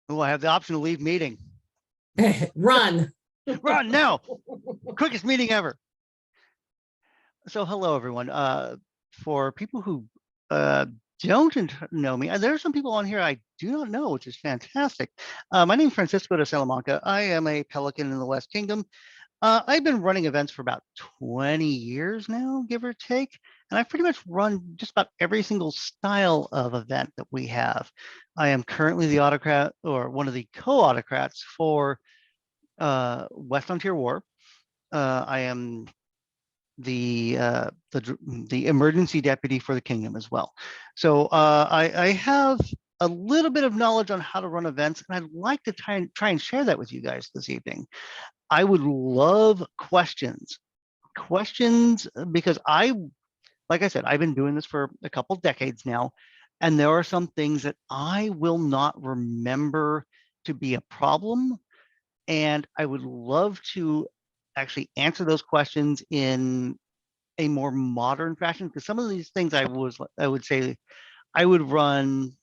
Oh, I have the option to leave meeting. Run. Run now. Quickest meeting ever. So hello, everyone. For people who don't know me, there are some people on here I do not know, which is fantastic. My name is Francisco de Salamanca. I am a Pelican in the West Kingdom. I've been running events for about 20 years now, give or take, and I've pretty much run just about every single style of event that we have. I am currently the Autocrat, or one of the co-Autocrats for West Frontier War. I am the emergency deputy for the kingdom as well. So I have a little bit of knowledge on how to run events, and I'd like to try and share that with you guys this evening. I would love questions because like I said, I've been doing this for a couple decades now, and there are some things that I will not remember to be a problem, and I would love to actually answer those questions in a more modern fashion, because some of these things I would say I would run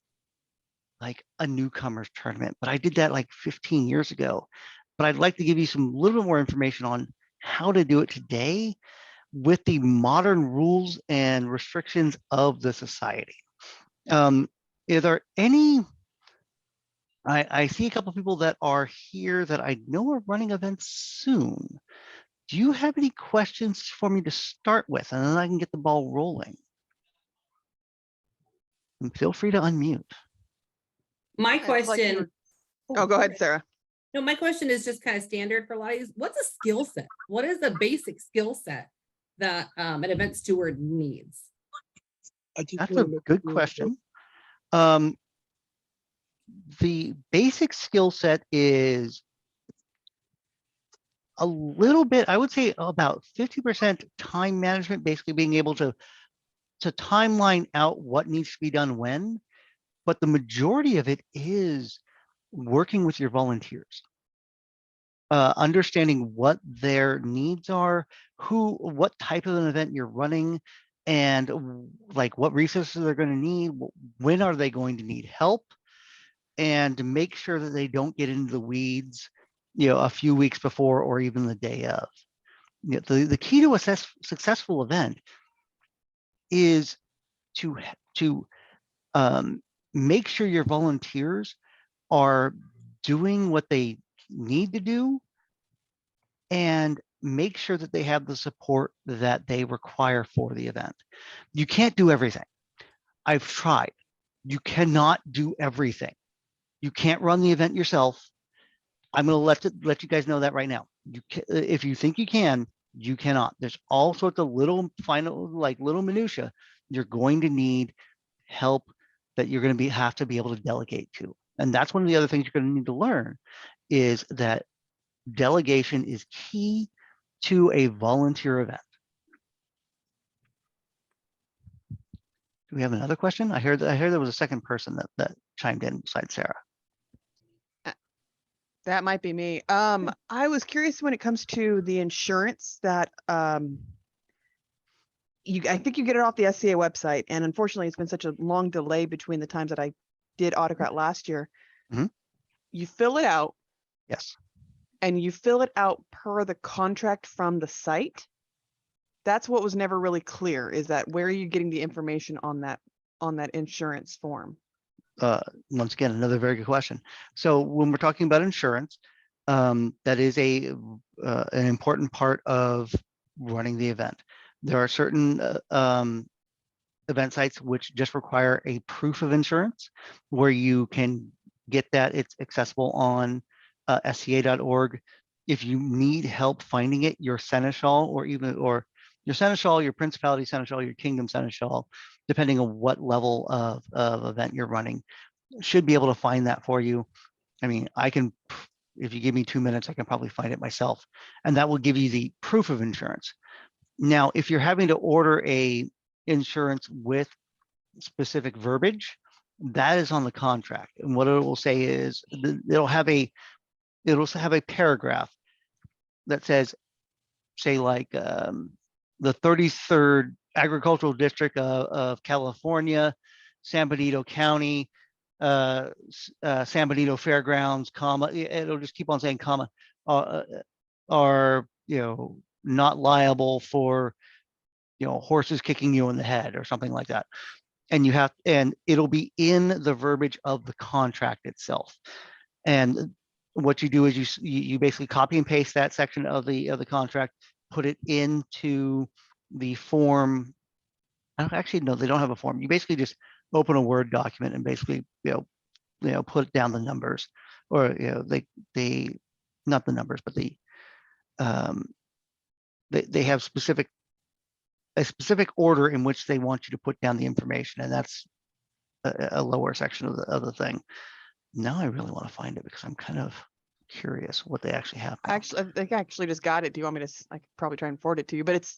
like a newcomers tournament, but I did that like 15 years ago. But I'd like to give you some little bit more information on how to do it today with the modern rules and restrictions of the society. Are there any, I see a couple of people that are here that I know are running events soon. Do you have any questions for me to start with? And then I can get the ball rolling. And feel free to unmute. My question. Oh, go ahead, Sarah. No, my question is just kind of standard for a lot of these. What's a skill set? What is the basic skill set that an event steward needs? That's a good question. The basic skill set is a little bit, I would say about 50% time management, basically being able to timeline out what needs to be done when, but the majority of it is working with your volunteers, understanding what their needs are, what type of an event you're running, and like what resources they're going to need, when are they going to need help, and to make sure that they don't get into the weeds, a few weeks before or even the day of. The key to a successful event is to make sure your volunteers are doing what they need to do, and make sure that they have the support that they require for the event. You can't do everything. I've tried. You cannot do everything. You can't run the event yourself. I'm going to let you guys know that right now. If you think you can, you cannot. There's all sorts of little minutia. You're going to need help that you're going to have to be able to delegate to. And that's one of the other things you're going to need to learn, is that delegation is key to a volunteer event. Do we have another question? I heard there was a second person that chimed in besides Sarah. That might be me. I was curious when it comes to the insurance that I think you get it off the SCA website, and unfortunately it's been such a long delay between the times that I did Autocrat last year. Mm-hmm. You fill it out. Yes. And you fill it out per the contract from the site. That's what was never really clear, is that where are you getting the information on that insurance form? Once again, another very good question. So when we're talking about insurance, that is an important part of running the event. There are certain event sites which just require a proof of insurance, where you can get that. It's accessible on SCA.org. If you need help finding it, your seneschal, or your seneschal, your principality seneschal, your kingdom seneschal, depending on what level of event you're running, should be able to find that for you. I mean, if you give me 2 minutes, I can probably find it myself, and that will give you the proof of insurance. Now, if you're having to order a insurance with specific verbiage, that is on the contract, and what it will say is it'll have a paragraph that says, say, like the 33rd Agricultural District of California, San Benito County, San Benito Fairgrounds, comma, it'll just keep on saying comma, are, not liable for, horses kicking you in the head or something like that. And it'll be in the verbiage of the contract itself. And what you do is you basically copy and paste that section of the contract, put it into the form. I don't actually know, they don't have a form. You basically just open a Word document and basically, put down the numbers, or, they not the numbers, but they have a specific order in which they want you to put down the information, and that's a lower section of the thing. Now I really want to find it because I'm kind of curious what they actually have. I think I actually just got it. Do you want me to? I could probably try and forward it to you, but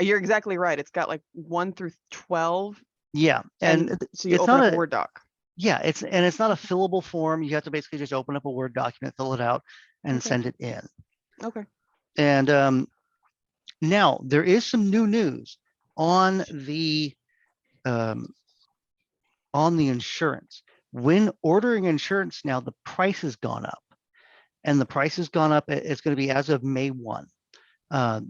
you're exactly right. It's got like 1 through 12. Yeah, and so you it's open not up a Word doc. Yeah, it's not a fillable form. You have to basically just open up a Word document, fill it out, and Okay. send it in. Okay. And now there is some new news on the insurance. When ordering insurance now, the price has gone up, and the price has gone up. It's going to be as of May 1.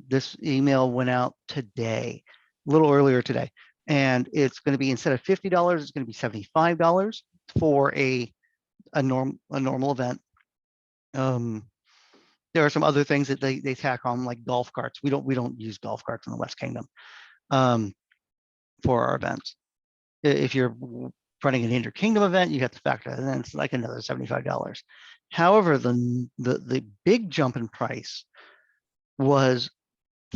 This email went out today, a little earlier today, and it's going to be, instead of $50, it's going to be $75 for a normal event. There are some other things that they tack on, like golf carts. We don't use golf carts in the West Kingdom for our events. If you're running an inter-kingdom event, you have to factor that in. It's like another $75. However, the big jump in price was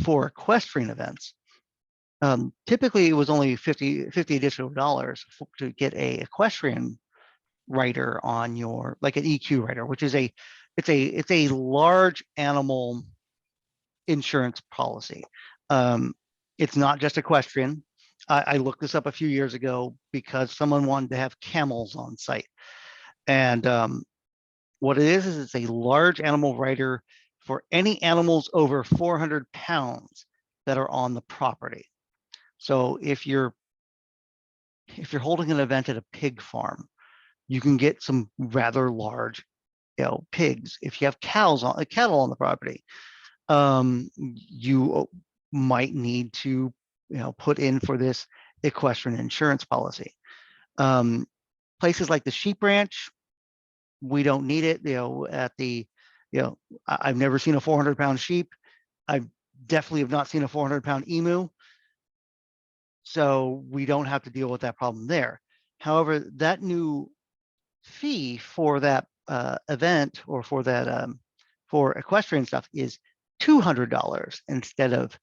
for equestrian events. Typically, it was only $50 additional dollars to get a equestrian rider on your, like an EQ rider, which is it's a large animal insurance policy. It's not just equestrian. I looked this up a few years ago because someone wanted to have camels on site. And what it is it's a large animal rider for any animals over 400 pounds that are on the property. So if you're holding an event at a pig farm, you can get some rather large, pigs. If you have cattle on the property, you might need to, put in for this equestrian insurance policy. Places like the sheep ranch, we don't need it. I've never seen a 400-pound sheep. I definitely have not seen a 400-pound emu. So we don't have to deal with that problem there. However, that new fee for that event, or for that for equestrian stuff, is $200 instead of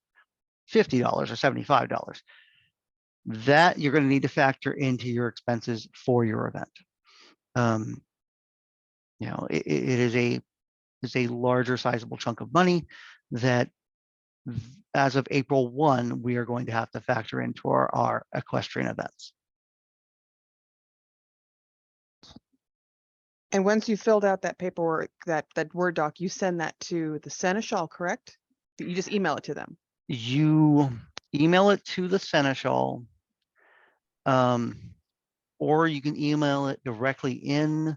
$50 or $75. That you're going to need to factor into your expenses for your event. It is a larger sizable chunk of money that, as of April 1, we are going to have to factor into our equestrian events. And once you filled out that paperwork, that Word doc, you send that to the Seneschal, correct? You just email it to them. You email it to the Seneschal, or you can email it directly in,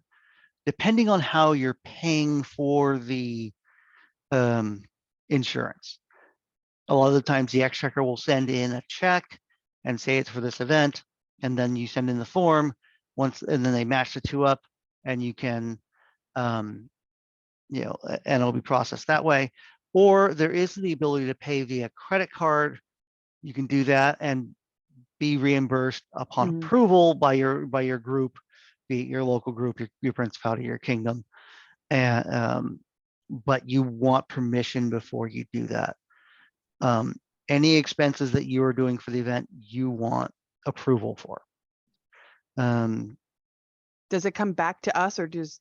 depending on how you're paying for the insurance. A lot of the times the exchequer will send in a check and say it's for this event, and then you send in the form and then they match the two up, and you can, and it'll be processed that way. Or there is the ability to pay via credit card. You can do that and be reimbursed upon approval by your group, be it your local group, your principality, your kingdom. And but you want permission before you do that. Any expenses that you are doing for the event, you want approval for. Does it come back to us, or does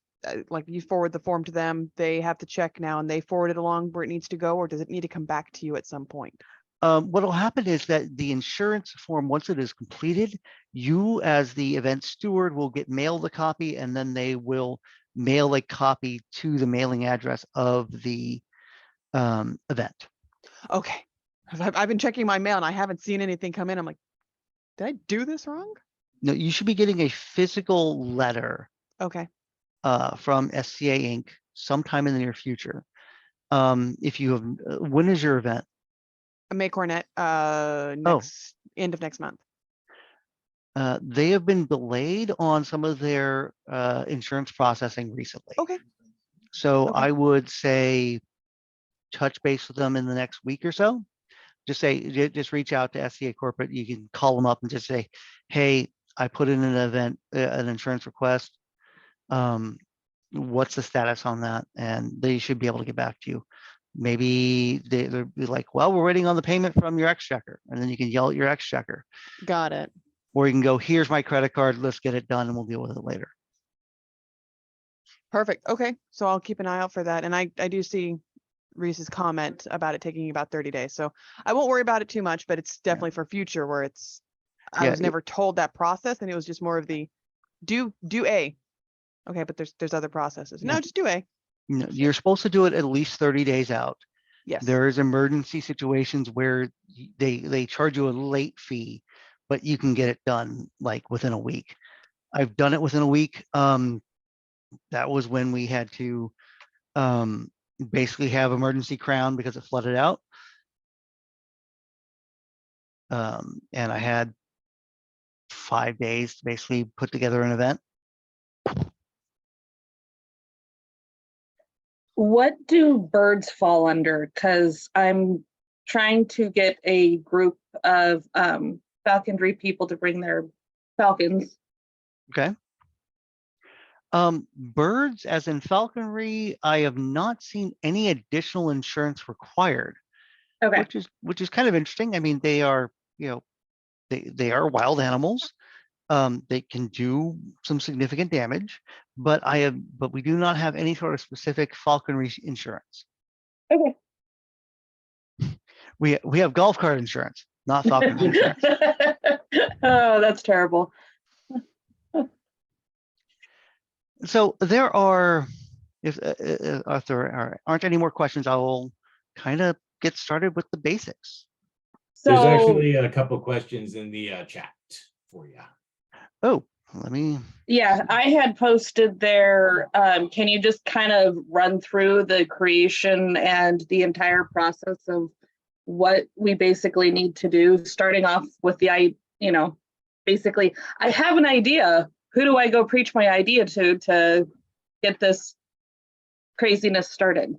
like you forward the form to them, they have to check now and they forward it along where it needs to go, or does it need to come back to you at some point? What will happen is that the insurance form, once it is completed, you as the event steward will get mailed a copy, and then they will mail a copy to the mailing address of the event. Okay. I've been checking my mail and I haven't seen anything come in. I'm like, did I do this wrong? No, you should be getting a physical letter Okay. from SCA Inc. sometime in the near future. If you have, when is your event? May Cornet, Oh, next end of next month. they have been delayed on some of their insurance processing recently. Okay. So Okay. I would say touch base with them in the next week or so. Just reach out to SCA Corporate. You can call them up and just say, hey, I put in an event, an insurance request. What's the status on that? And they should be able to get back to you. Maybe they'll be like, well, we're waiting on the payment from your exchequer. And then you can yell at your exchequer. Got it. Or you can go, here's my credit card, let's get it done and we'll deal with it later. Perfect. Okay. So I'll keep an eye out for that. And I do see Reese's comment about it taking about 30 days. So I won't worry about it too much, but it's definitely for future where I Yeah, was never told that process and it was just more of the do A. Okay, but there's other processes. No, Yeah. just do A. You're supposed to do it at least 30 days out. Yes. There is emergency situations where they charge you a late fee, but you can get it done like within a week. I've done it within a week. That was when we had to basically have emergency crown because it flooded out. And I had 5 days to basically put together an event. What do birds fall under? Because I'm trying to get a group of falconry people to bring their falcons. Okay. Birds, as in falconry, I have not seen any additional insurance required, Okay. which is kind of interesting. I mean, they are, they are wild animals. They can do some significant damage, but we do not have any sort of specific falconry insurance. Okay. We have golf cart insurance, not falconry insurance. Oh, that's terrible. So there are, if there aren't any more questions, I will kind of get started with the basics. There's So actually a couple questions in the chat for you. Oh, let me. yeah, I had posted there. Can you just kind of run through the creation and the entire process of what we basically need to do, starting off with basically, I have an idea. Who do I go preach my idea to get this craziness started?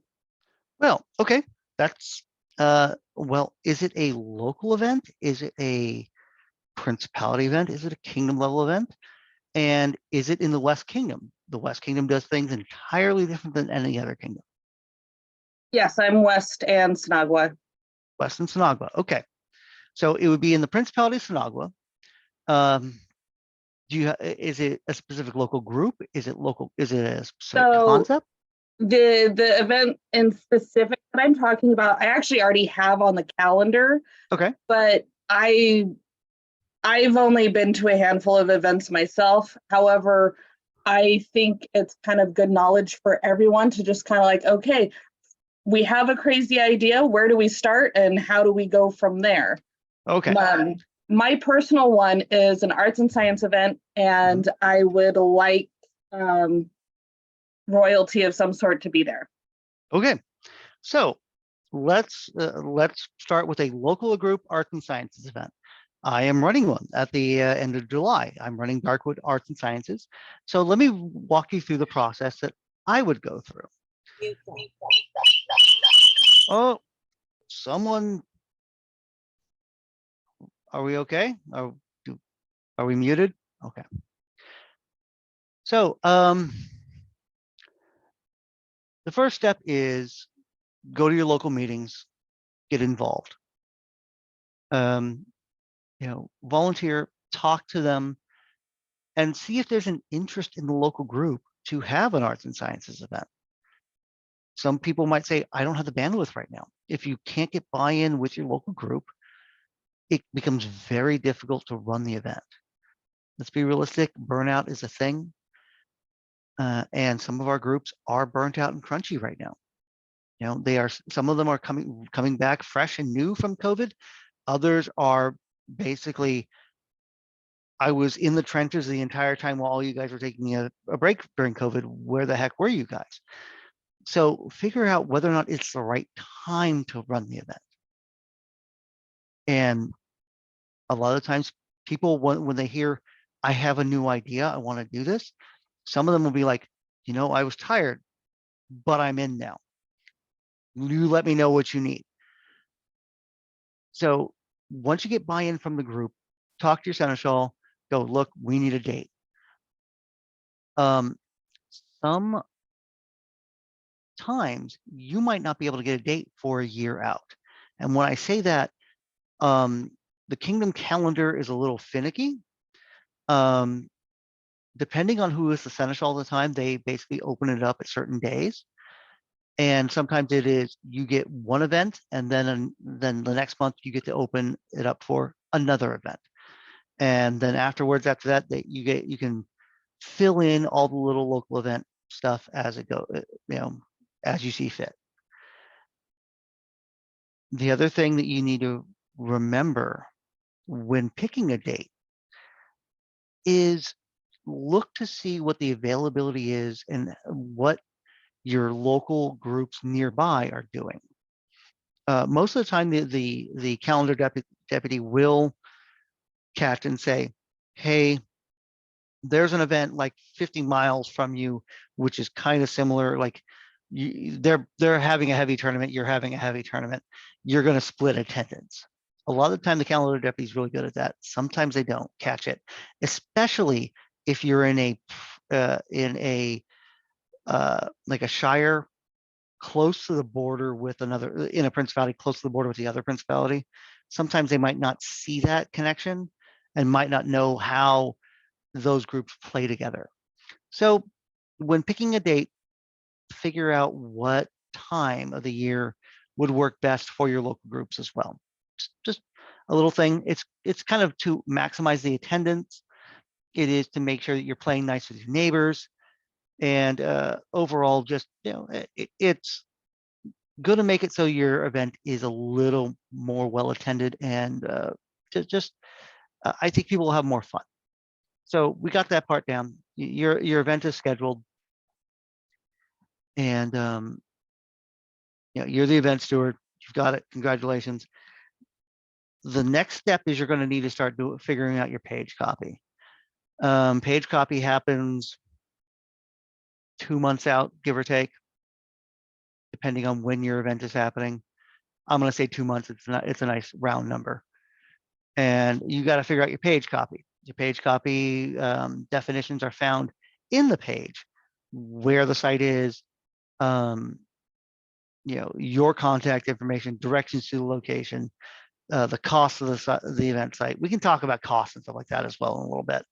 Well, okay, that's well, is it a local event? Is it a principality event? Is it a kingdom level event? And is it in the West Kingdom? The West Kingdom does things entirely different than any other kingdom. Yes, I'm West and Sonagwa. West and Sonagwa. Okay, so it would be in the Principality of Sonagwa. Is it a specific local group? Is it local? Is it a specific concept? The event in specific that I'm talking about, I actually already have on the calendar. Okay. But I've only been to a handful of events myself. However, I think it's kind of good knowledge for everyone to just kind of like, okay, we have a crazy idea. Where do we start and how do we go from there? Okay. My personal one is an arts and science event, and I would like royalty of some sort to be there. Okay. So let's start with a local group arts and sciences event. I am running one at the end of July. I'm running Darkwood Arts and Sciences. So let me walk you through the process that I would go through. Oh, someone, are we okay? Are we muted? Okay. So the first step is go to your local meetings, get involved. Volunteer, talk to them, and see if there's an interest in the local group to have an arts and sciences event. Some people might say, I don't have the bandwidth right now. If you can't get buy-in with your local group, it becomes very difficult to run the event. Let's be realistic, burnout is a thing. And some of our groups are burnt out and crunchy right now. Some of them are coming back fresh and new from COVID. Others are basically I was in the trenches the entire time while all you guys were taking a break during COVID. Where the heck were you guys? So figure out whether or not it's the right time to run the event. And a lot of times people, when they hear, I have a new idea, I want to do this, some of them will be like, you know, I was tired, but I'm in now. You let me know what you need. So once you get buy-in from the group, talk to your seneschal, go, look, we need a date. Sometimes you might not be able to get a date for a year out. And when I say that, the kingdom calendar is a little finicky. Depending on who is the seneschal all the time, they basically open it up at certain days. And sometimes it is you get one event, and then the next month you get to open it up for another event. And then afterwards, after that, you can fill in all the little local event stuff as it goes, as you see fit. The other thing that you need to remember when picking a date is look to see what the availability is and what your local groups nearby are doing. Most of the time, the calendar deputy will catch and say, hey, there's an event like 50 miles from you, which is kind of similar. Like they're having a heavy tournament, you're having a heavy tournament, you're going to split attendance. A lot of the time, the calendar deputy is really good at that. Sometimes they don't catch it, especially if you're in a like a shire close to the border with another, in a principality close to the border with the other principality. Sometimes they might not see that connection and might not know how those groups play together. So when picking a date, figure out what time of the year would work best for your local groups as well. Just a little thing. It's kind of to maximize the attendance. It is to make sure that you're playing nice with your neighbors, and overall, just it's going to make it so your event is a little more well attended, and I think people will have more fun. So we got that part down. Your event is scheduled, and you're the event steward. You've got it. Congratulations. The next step is you're going to need to start figuring out your page copy. Page copy happens 2 months out, give or take, depending on when your event is happening. I'm going to say 2 months. It's a nice round number. And you got to figure out your page copy. Your page copy definitions are found in the page, where the site is, your contact information, directions to the location, the cost of the event site. We can talk about costs and stuff like that as well in a little bit.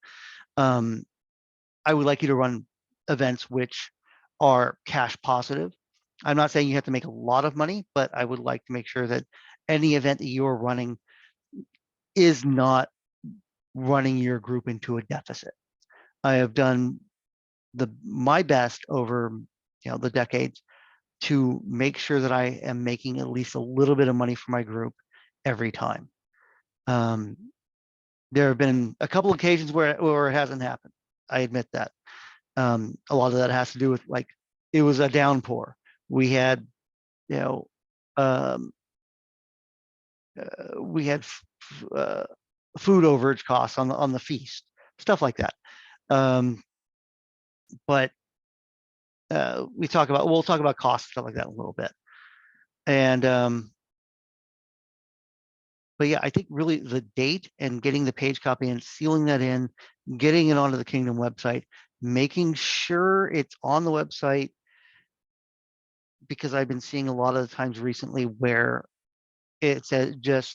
I would like you to run events which are cash positive. I'm not saying you have to make a lot of money, but I would like to make sure that any event that you're running is not running your group into a deficit. I have done my best over the decades to make sure that I am making at least a little bit of money for my group every time. There have been a couple occasions where it hasn't happened. I admit that. A lot of that has to do with, like, it was a downpour. We had, food overage costs on the feast, stuff like that. But we'll talk about costs, stuff like that in a little bit. And but yeah, I think really the date and getting the page copy and sealing that in, getting it onto the Kingdom website, making sure it's on the website, because I've been seeing a lot of the times recently where it says the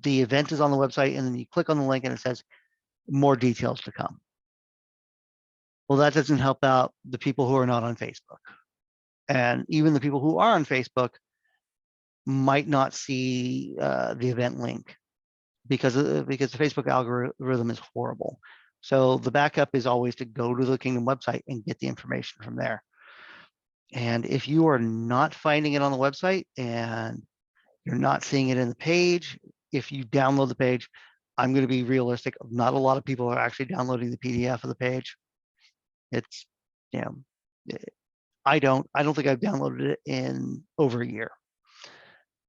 event is on the website, and then you click on the link and it says more details to come. Well, that doesn't help out the people who are not on Facebook. And even the people who are on Facebook might not see the event link because the Facebook algorithm is horrible. So the backup is always to go to the Kingdom website and get the information from there. And if you are not finding it on the website and you're not seeing it in the page, if you download the page, I'm going to be realistic. Not a lot of people are actually downloading the PDF of the page. It's, you know, I don't think I've downloaded it in over a year.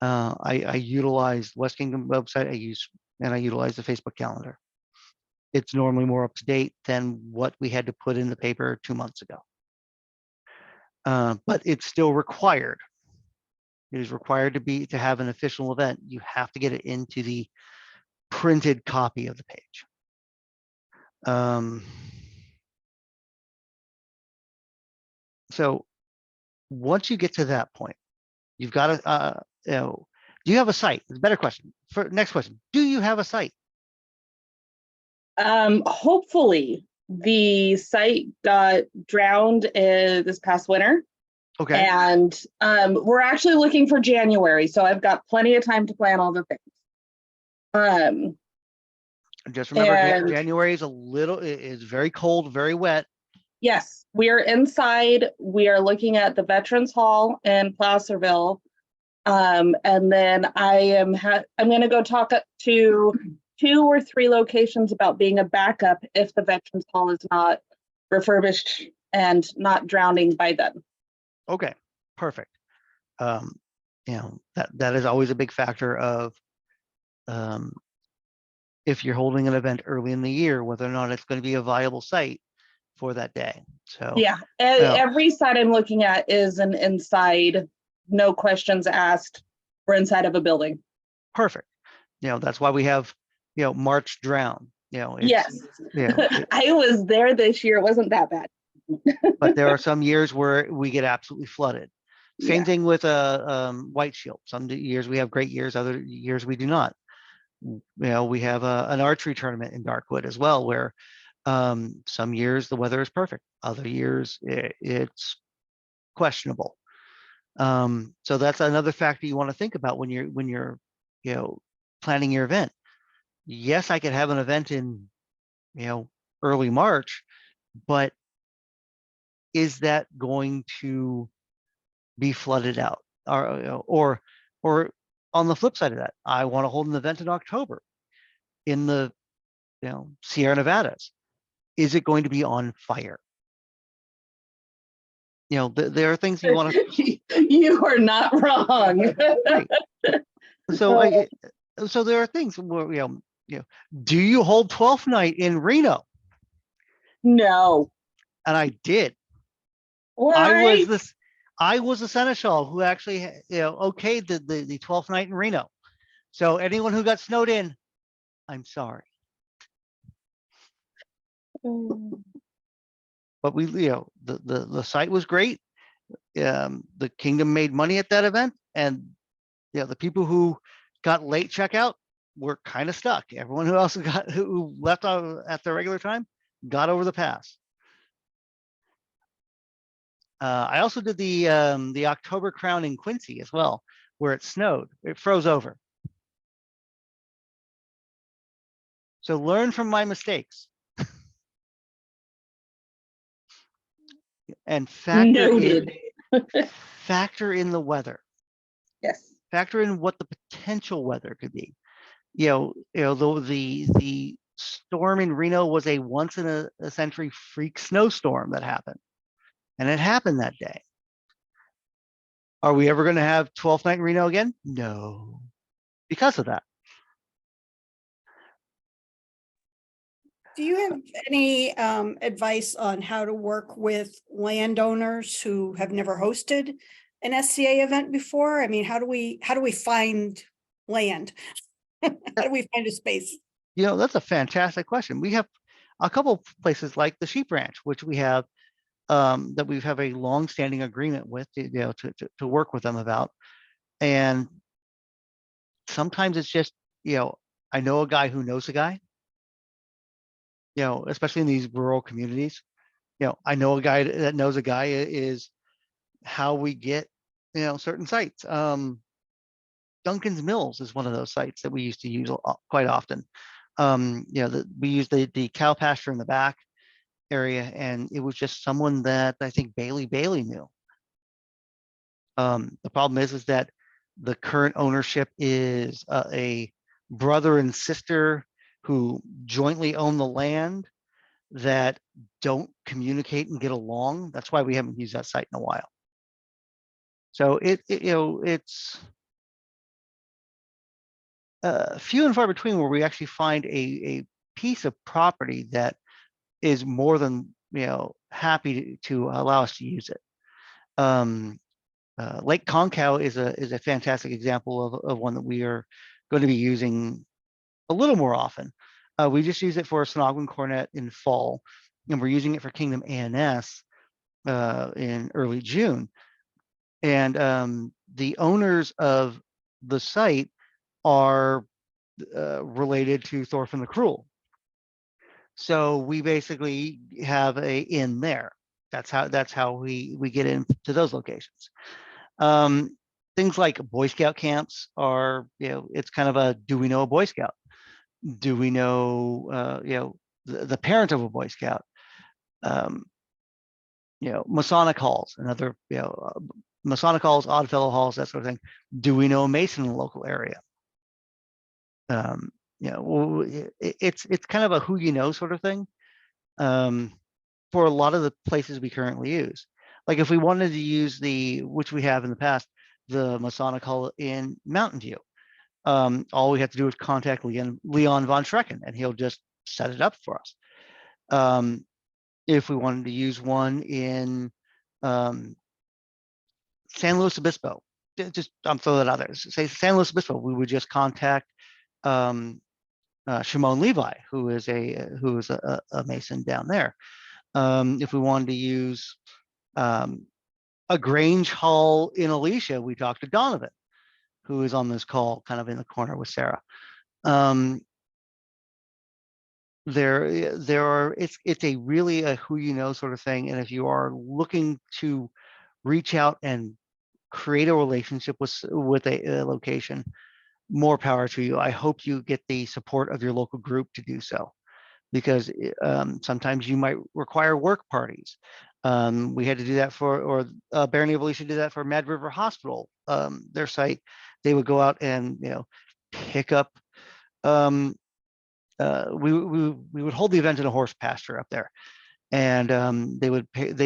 I utilize West Kingdom website. I utilize the Facebook calendar. It's normally more up to date than what we had to put in the paper 2 months ago. But it's still required. It is required to have an official event. You have to get it into the printed copy of the page. So once you get to that point, you've got to, do you have a site? It's a better question. Next question, do you have a site? Hopefully the site got drowned this past winter. Okay. And we're actually looking for January, so I've got plenty of time to plan all the things. Just remember, and- January is very cold, very wet. Yes, we are inside. We are looking at the Veterans Hall in Placerville. And then I'm going to go talk to 2 or 3 locations about being a backup if the Veterans Hall is not refurbished and not drowning by then. Okay, perfect. You know, that is always a big factor of if you're holding an event early in the year, whether or not it's going to be a viable site for that day. So yeah, every site I'm looking at is an inside, no questions asked. We're inside of a building. perfect. You know, that's why we have, you know, March drown. You know, Yes, you know, I was there this year. It wasn't that bad. but there are some years where we get absolutely flooded. Same Yeah. thing with White Shield. Some years we have great years, other years we do not. You know, we have an archery tournament in Darkwood as well, where some years the weather is perfect, other years it's questionable. So that's another factor you want to think about when you're you know, planning your event. Yes, I could have an event in, you know, early March, but is that going to be flooded out? Or on the flip side of that, I want to hold an event in October in the, you know, Sierra Nevadas. Is it going to be on fire? You know, there are things you want to. You are not wrong. Right. So, so there are things where, you know, do you hold 12th night in Reno? No. And I did. Why? I was the seneschal who actually, you know, okayed the 12th night in Reno. So anyone who got snowed in, I'm sorry. But we, you know, the site was great. The kingdom made money at that event, and you know, the people who got late checkout were kind of stuck. Everyone who else who left out at their regular time got over the pass. I also did the October Crown in Quincy as well, where it snowed. It froze over. So learn from my mistakes. And Noted. factor in the weather. Yes. Factor in what the potential weather could be. You know, the storm in Reno was a once in a century freak snowstorm that happened, and it happened that day. Are we ever going to have 12th night in Reno again? No, because of that. Do you have any advice on how to work with landowners who have never hosted an SCA event before? I mean, how do we find land? How do we find a space? You know, that's a fantastic question. We have a couple places like the Sheep Ranch, which we have that we have a long-standing agreement with, you know, to work with them about. And sometimes it's just, you know, I know a guy who knows a guy. You know, especially in these rural communities, you know, I know a guy that knows a guy is how we get, you know, certain sites. Duncan's Mills is one of those sites that we used to use quite often. You know, we use the cow pasture in the back area, and it was just someone that I think Bailey knew. The problem is that the current ownership is a brother and sister who jointly own the land that don't communicate and get along. That's why we haven't used that site in a while. So it's few and far between where we actually find a piece of property that is more than happy to allow us to use it. Lake Concow is a fantastic example of one that we are going to be using a little more often. We just use it for Sonogwin Cornet in fall, and we're using it for Kingdom ANS in early June. And the owners of the site are related to Thorfinn the Cruel. So we basically have a in there. That's how we get into those locations. Things like Boy Scout camps are, it's kind of a, do we know a Boy Scout? Do we know, the parent of a Boy Scout? Masonic halls, another, Masonic halls, Oddfellow halls, that sort of thing. Do we know a Mason in the local area? It's kind of a who you know sort of thing for a lot of the places we currently use. Like if we wanted to use which we have in the past, the Masonic Hall in Mountain View, all we have to do is contact Leon von Schrecken, and he'll just set it up for us. If we wanted to use one in San Luis Obispo, just I'm throwing that out there. Say San Luis Obispo, we would just contact Shimon Levi, who is a Mason down there. If we wanted to use a Grange Hall in Alicia, we talked to Donovan, who is on this call, kind of in the corner with Sarah. There are, it's a really a who you know sort of thing, and if you are looking to reach out and create a relationship with a location, more power to you. I hope you get the support of your local group to do so, because sometimes you might require work parties. We had to do that or Barony of Alicia did that for Mad River Hospital, their site. They would go out and pick up. We would hold the event in a horse pasture up there, and they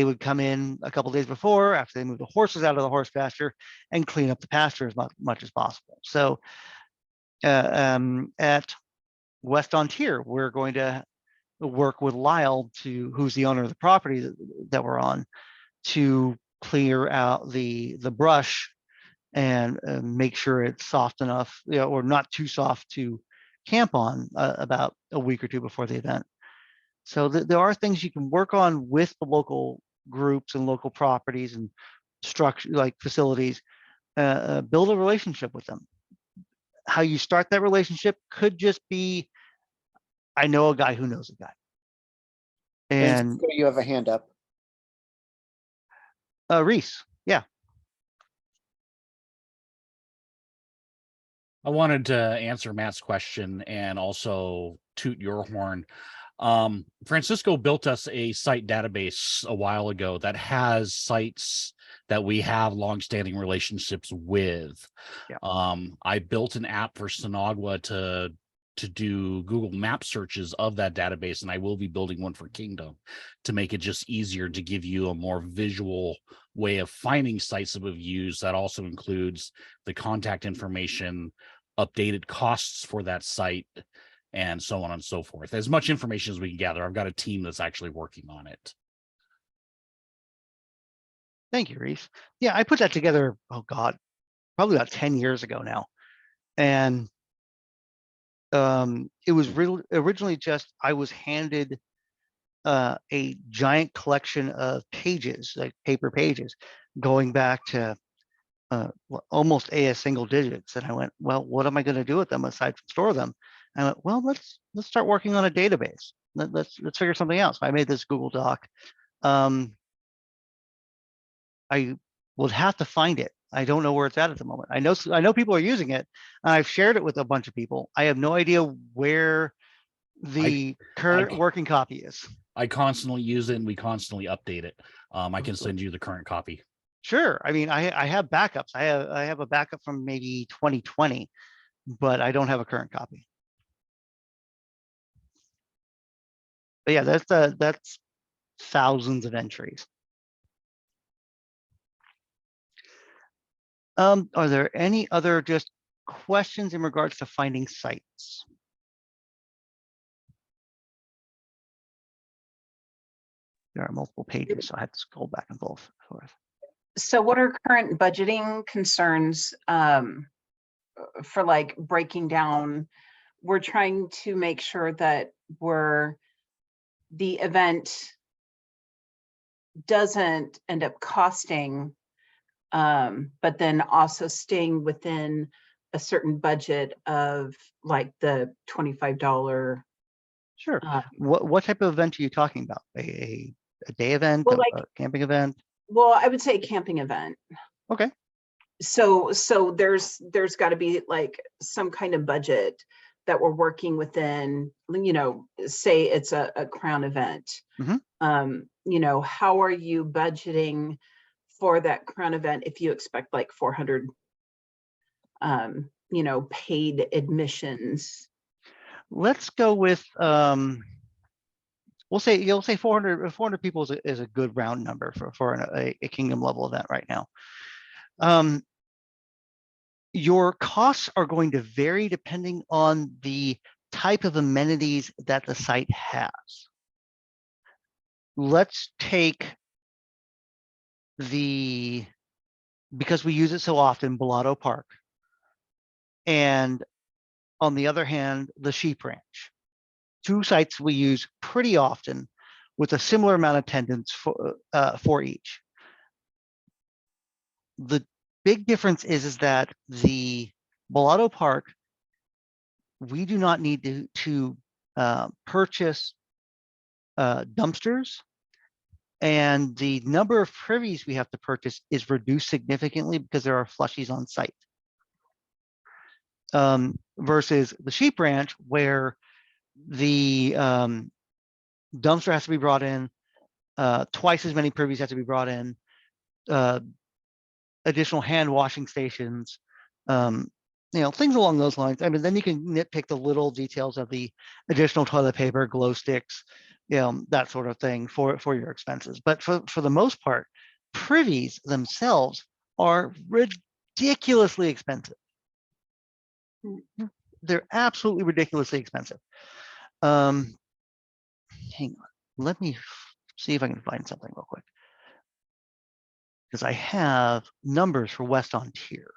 would come in a couple days before, after they moved the horses out of the horse pasture, and clean up the pasture as much as possible. So at West Ontier, we're going to work with Lyle, who's the owner of the property that we're on, to clear out the brush and make sure it's soft enough, or not too soft to camp on about a week or two before the event. So there are things you can work on with the local groups and local properties and structure, like facilities, build a relationship with them. How you start that relationship could just be, I know a guy who knows a guy. And Francisco, you have a hand up. Reese, yeah. I wanted to answer Matt's question and also toot your horn. Francisco built us a site database a while ago that has sites that we have longstanding relationships with. Yeah. I built an app for Sonogwa to do Google Map searches of that database, and I will be building one for Kingdom to make it just easier to give you a more visual way of finding sites that we've used. That also includes the contact information, updated costs for that site, and so on and so forth. As much information as we can gather. I've got a team that's actually working on it. Thank you, Reese. Yeah, I put that together, oh God, probably about 10 years ago now. And it was originally just, I was handed a giant collection of pages, like paper pages, going back to almost AS single digits. And I went, well, what am I going to do with them aside from store them? And I went, well, let's start working on a database. Let's figure something else. I made this Google Doc. I would have to find it. I don't know where it's at the moment. I know people are using it, and I've shared it with a bunch of people. I have no idea where the current working copy is. I constantly use it, and we constantly update it. I can send you the current copy. Sure. I mean, I have backups. I have a backup from maybe 2020, but I don't have a current copy. But yeah, that's thousands of entries. Are there any other just questions in regards to finding sites? There are multiple pages, so I had to scroll back and forth. So what are current budgeting concerns for like breaking down? We're trying to make sure that the event doesn't end up costing, but then also staying within a certain budget of like the $25. Sure. What type of event are you talking about? A day event, Well, a camping event? Well, I would say a camping event. Okay. So there's got to be like some kind of budget that we're working within, you know, say it's a crown event. You know, how are you budgeting for that crown event if you expect like 400, you know, paid admissions? Let's go with you'll say 400 people is a good round number for a kingdom level event right now. Your costs are going to vary depending on the type of amenities that the site has. Let's take because we use it so often, Bellotto Park. And on the other hand, the Sheep Ranch. Two sites we use pretty often with a similar amount of attendance for each. The big difference is that the Bellotto Park, we do not need to purchase dumpsters, and the number of privies we have to purchase is reduced significantly because there are flushies on site. Versus the Sheep Ranch, where the dumpster has to be brought in, twice as many privies have to be brought in, additional hand washing stations, you know, things along those lines. I mean, then you can nitpick the little details of the additional toilet paper, glow sticks, you know, that sort of thing for your expenses. But for the most part, privies themselves are ridiculously expensive. They're absolutely ridiculously expensive. Hang on, let me see if I can find something real quick, because I have numbers for West on Tier.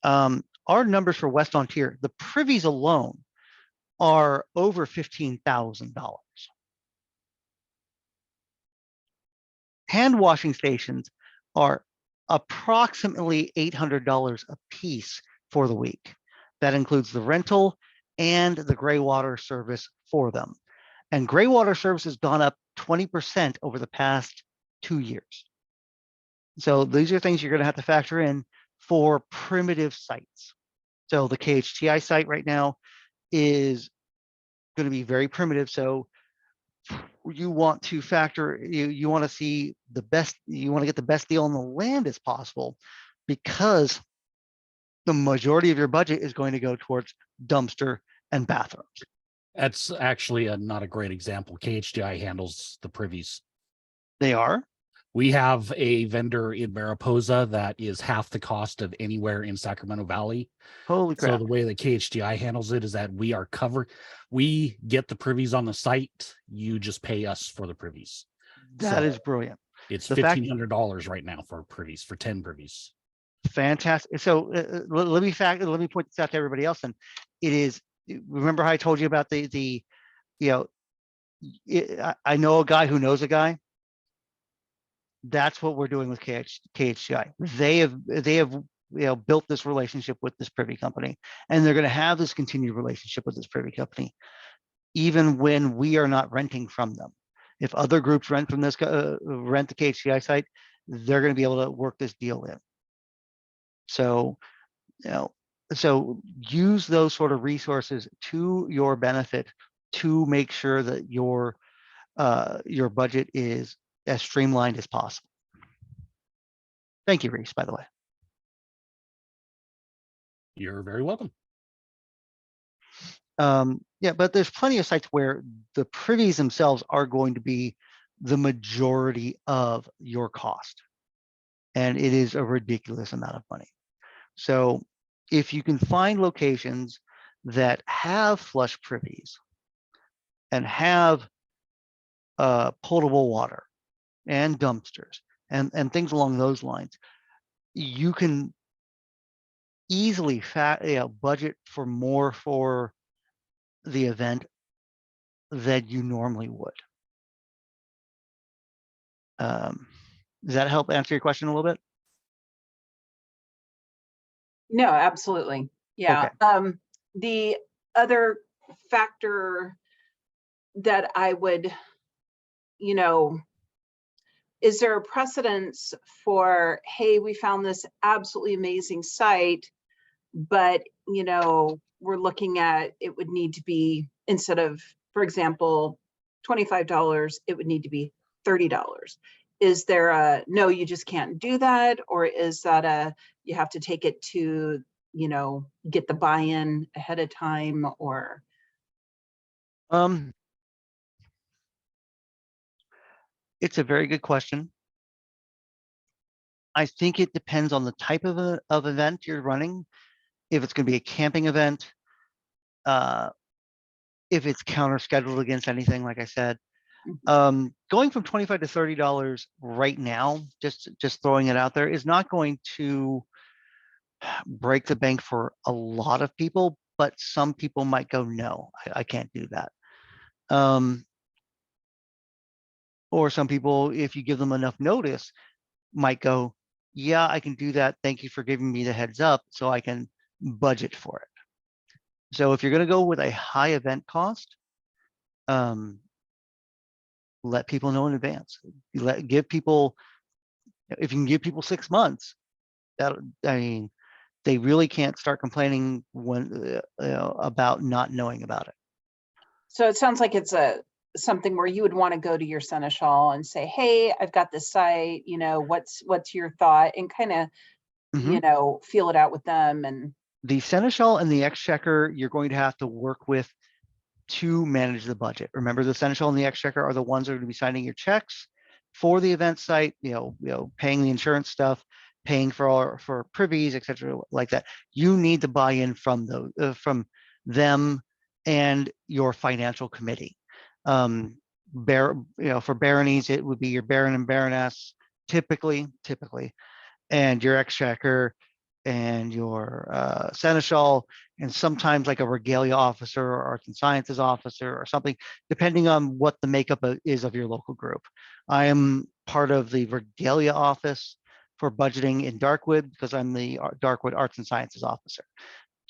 Our numbers for West on Tier, the privies alone are over $15,000. Hand washing stations are approximately $800 a piece for the week. That includes the rental and the gray water service for them. And gray water service has gone up 20% over the past 2 years. So these are things you're going to have to factor in for primitive sites. So the KHTI site right now is going to be very primitive. So you want to factor, you want to see the best, you want to get the best deal on the land as possible, because the majority of your budget is going to go towards dumpster and bathrooms. That's actually not a great example. KHDI handles the privies. They are? We have a vendor in Mariposa that is half the cost of anywhere in Sacramento Valley. Holy crap. So the way that KHDI handles it is that we get the privies on the site. You just pay us for the privies. That is brilliant. It's The fact- $1,500 right now for privies, for 10 privies. Fantastic. So let me point this out to everybody else. And it is, remember how I told you about the you know, I know a guy who knows a guy. That's what we're doing with KHCI. They have you know, built this relationship with this privy company, and they're going to have this continued relationship with this privy company, even when we are not renting from them. If other groups rent from this rent the KHCI site, they're going to be able to work this deal in. So, you know, so use those sort of resources to your benefit to make sure that your budget is as streamlined as possible. Thank you, Reese, by the way. You're very welcome. Yeah, but there's plenty of sites where the privies themselves are going to be the majority of your cost. And it is a ridiculous amount of money. So if you can find locations that have flush privies and have potable water and dumpsters and things along those lines, you can easily budget for more for the event than you normally would. Does that help answer your question a little bit? No, absolutely. Yeah. Okay. The other factor that I would, is there a precedence for, hey, we found this absolutely amazing site, but, we're looking at, it would need to be, instead of, for example, $25, it would need to be $30. Is there a, no, you just can't do that? Or is that you have to take it to, get the buy-in ahead of time, or? It's a very good question. I think it depends on the type of event you're running. If it's going to be a camping event, if it's counter scheduled against anything, like I said, going from $25 to $30 right now, just throwing it out there, is not going to break the bank for a lot of people, but some people might go, no, I can't do that. Or some people, if you give them enough notice, might go, yeah, I can do that. Thank you for giving me the heads up so I can budget for it. So if you're going to go with a high event cost, let people know in advance. Give people, if you can give people 6 months, that, I mean, they really can't start complaining when about not knowing about it. So it sounds like it's something where you would want to go to your seneschal and say, hey, I've got this site, what's your thought, and kind of, feel it out with them. And the seneschal and the exchequer, you're going to have to work with to manage the budget. Remember, the seneschal and the exchequer are the ones that are going to be signing your checks for the event site, paying the insurance stuff, paying for privies, etc., like that. You need to buy in from from them and your financial committee. For baronies, it would be your baron and baroness, typically, and your exchequer and your seneschal, and sometimes like a regalia officer or arts and sciences officer or something, depending on what the makeup is of your local group. I am part of the regalia office for budgeting in Darkwood because I'm the Darkwood arts and sciences officer,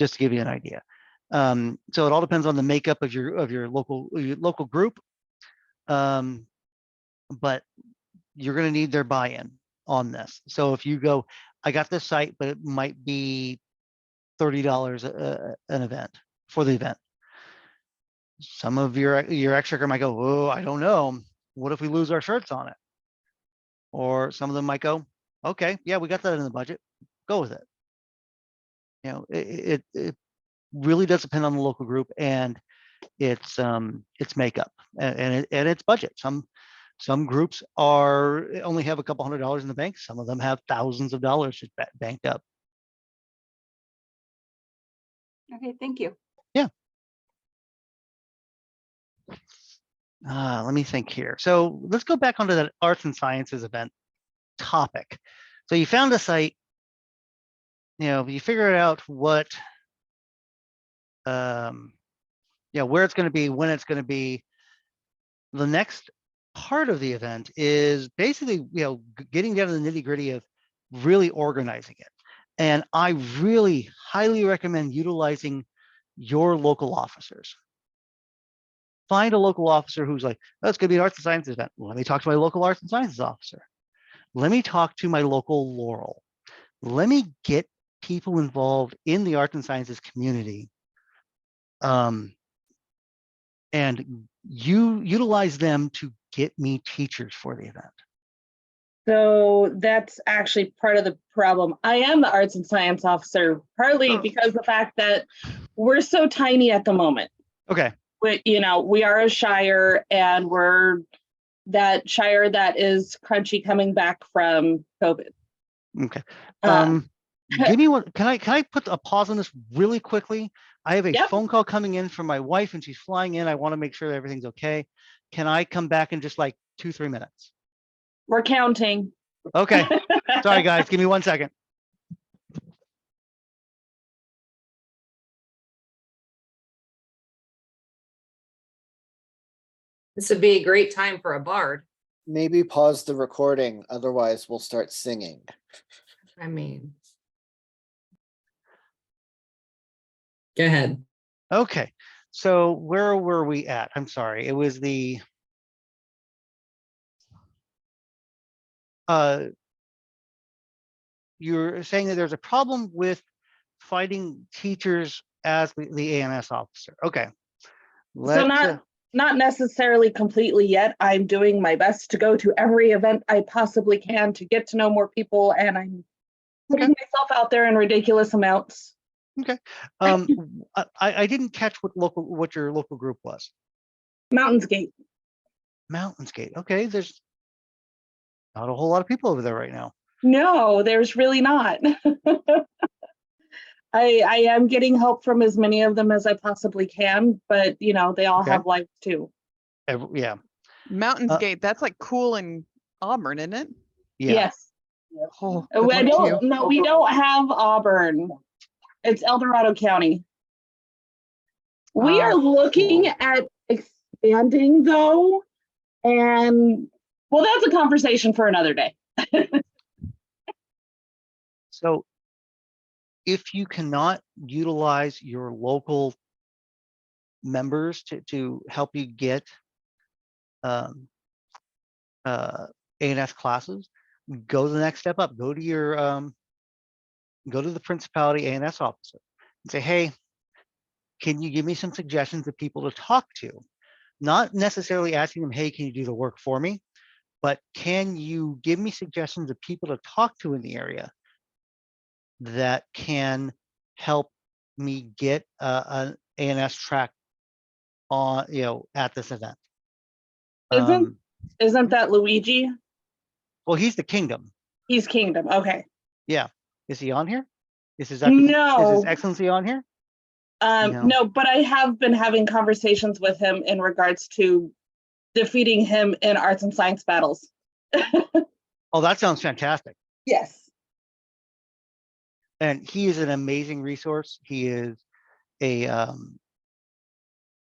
just to give you an idea. So it all depends on the makeup of your local group, but you're going to need their buy-in on this. So if you go, I got this site, but it might be $30 an event for the event. Some of your exchequer might go, oh, I don't know. What if we lose our shirts on it? Or some of them might go, okay, yeah, we got that in the budget. Go with it. It really does depend on the local group and its makeup and its budget. Some groups only have a couple $100 in the bank. Some of them have thousands of dollars just banked up. okay, thank you. Yeah. Let me think here. So let's go back onto that arts and sciences event topic. So you found a site, you figure out what, where it's going to be, when it's going to be. The next part of the event is basically, getting down to the nitty gritty of really organizing it. And I really highly recommend utilizing your local officers. Find a local officer who's like, oh, it's going to be an arts and sciences event. Let me talk to my local arts and sciences officer. Let me talk to my local Laurel. Let me get people involved in the arts and sciences community. And you utilize them to get me teachers for the event. So that's actually part of the problem. I am the arts and science officer, partly because the fact that we're so tiny at the moment. Okay. We are a shire, and we're that shire that is crunchy coming back from COVID. Okay. Uh, Give me one. Can I put a pause on this really quickly? I have a Yep. phone call coming in from my wife and she's flying in. I want to make sure that everything's okay. Can I come back in just like 2-3 minutes? We're counting. Okay. Sorry, guys. Give me 1 second. This would be a great time for a bard. Maybe pause the recording, otherwise we'll start singing. I mean. Go ahead. Okay. So where were we at? I'm sorry. It was the you're saying that there's a problem with fighting teachers as the ANS officer. Okay. So not necessarily completely yet. I'm doing my best to go to every event I possibly can to get to know more people, and I'm putting myself out there in ridiculous amounts. Okay. I didn't catch what your local group was. Mountains Gate. Mountains Gate. Okay, there's not a whole lot of people over there right now. No, there's really not. I am getting help from as many of them as I possibly can, but they all Okay. have lives too. Yeah. Mountains Gate, that's like cool in Auburn, isn't it? Yeah. Yes. Oh, good luck to you. No, we don't have Auburn. It's El Dorado County. We are looking at expanding though, and well, that's a conversation for another day. So if you cannot utilize your local members to help you get ANS classes, go the next step up. Go to your go to the principality ANS officer and say, hey, can you give me some suggestions of people to talk to? Not necessarily asking them, hey, can you do the work for me? But can you give me suggestions of people to talk to in the area that can help me get an ANS track on, at this event? Isn't that Luigi? Well, he's the kingdom. He's Kingdom. Okay. Yeah. Is he on here? Is His No. Excellency on here? No, but I have been having conversations with him in regards to defeating him in arts and science battles. Oh, that sounds fantastic. Yes. And he is an amazing resource. He is he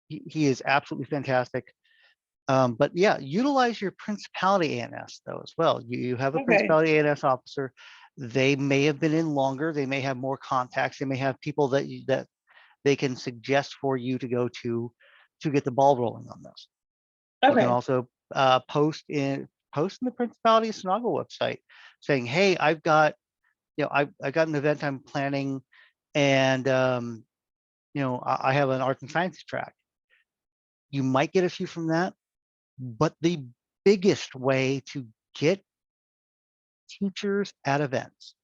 is absolutely fantastic. But yeah, utilize your principality ANS though as well. You have a principality ANS officer. They may have been in longer. They may have more contacts. They may have people that they can suggest for you to go to get the ball rolling on this. You can also post in the Principality of Sonoma website saying, hey, I've got an event I'm planning, and I have an arts and sciences track. You might get a few from that, but the biggest way to get teachers at events,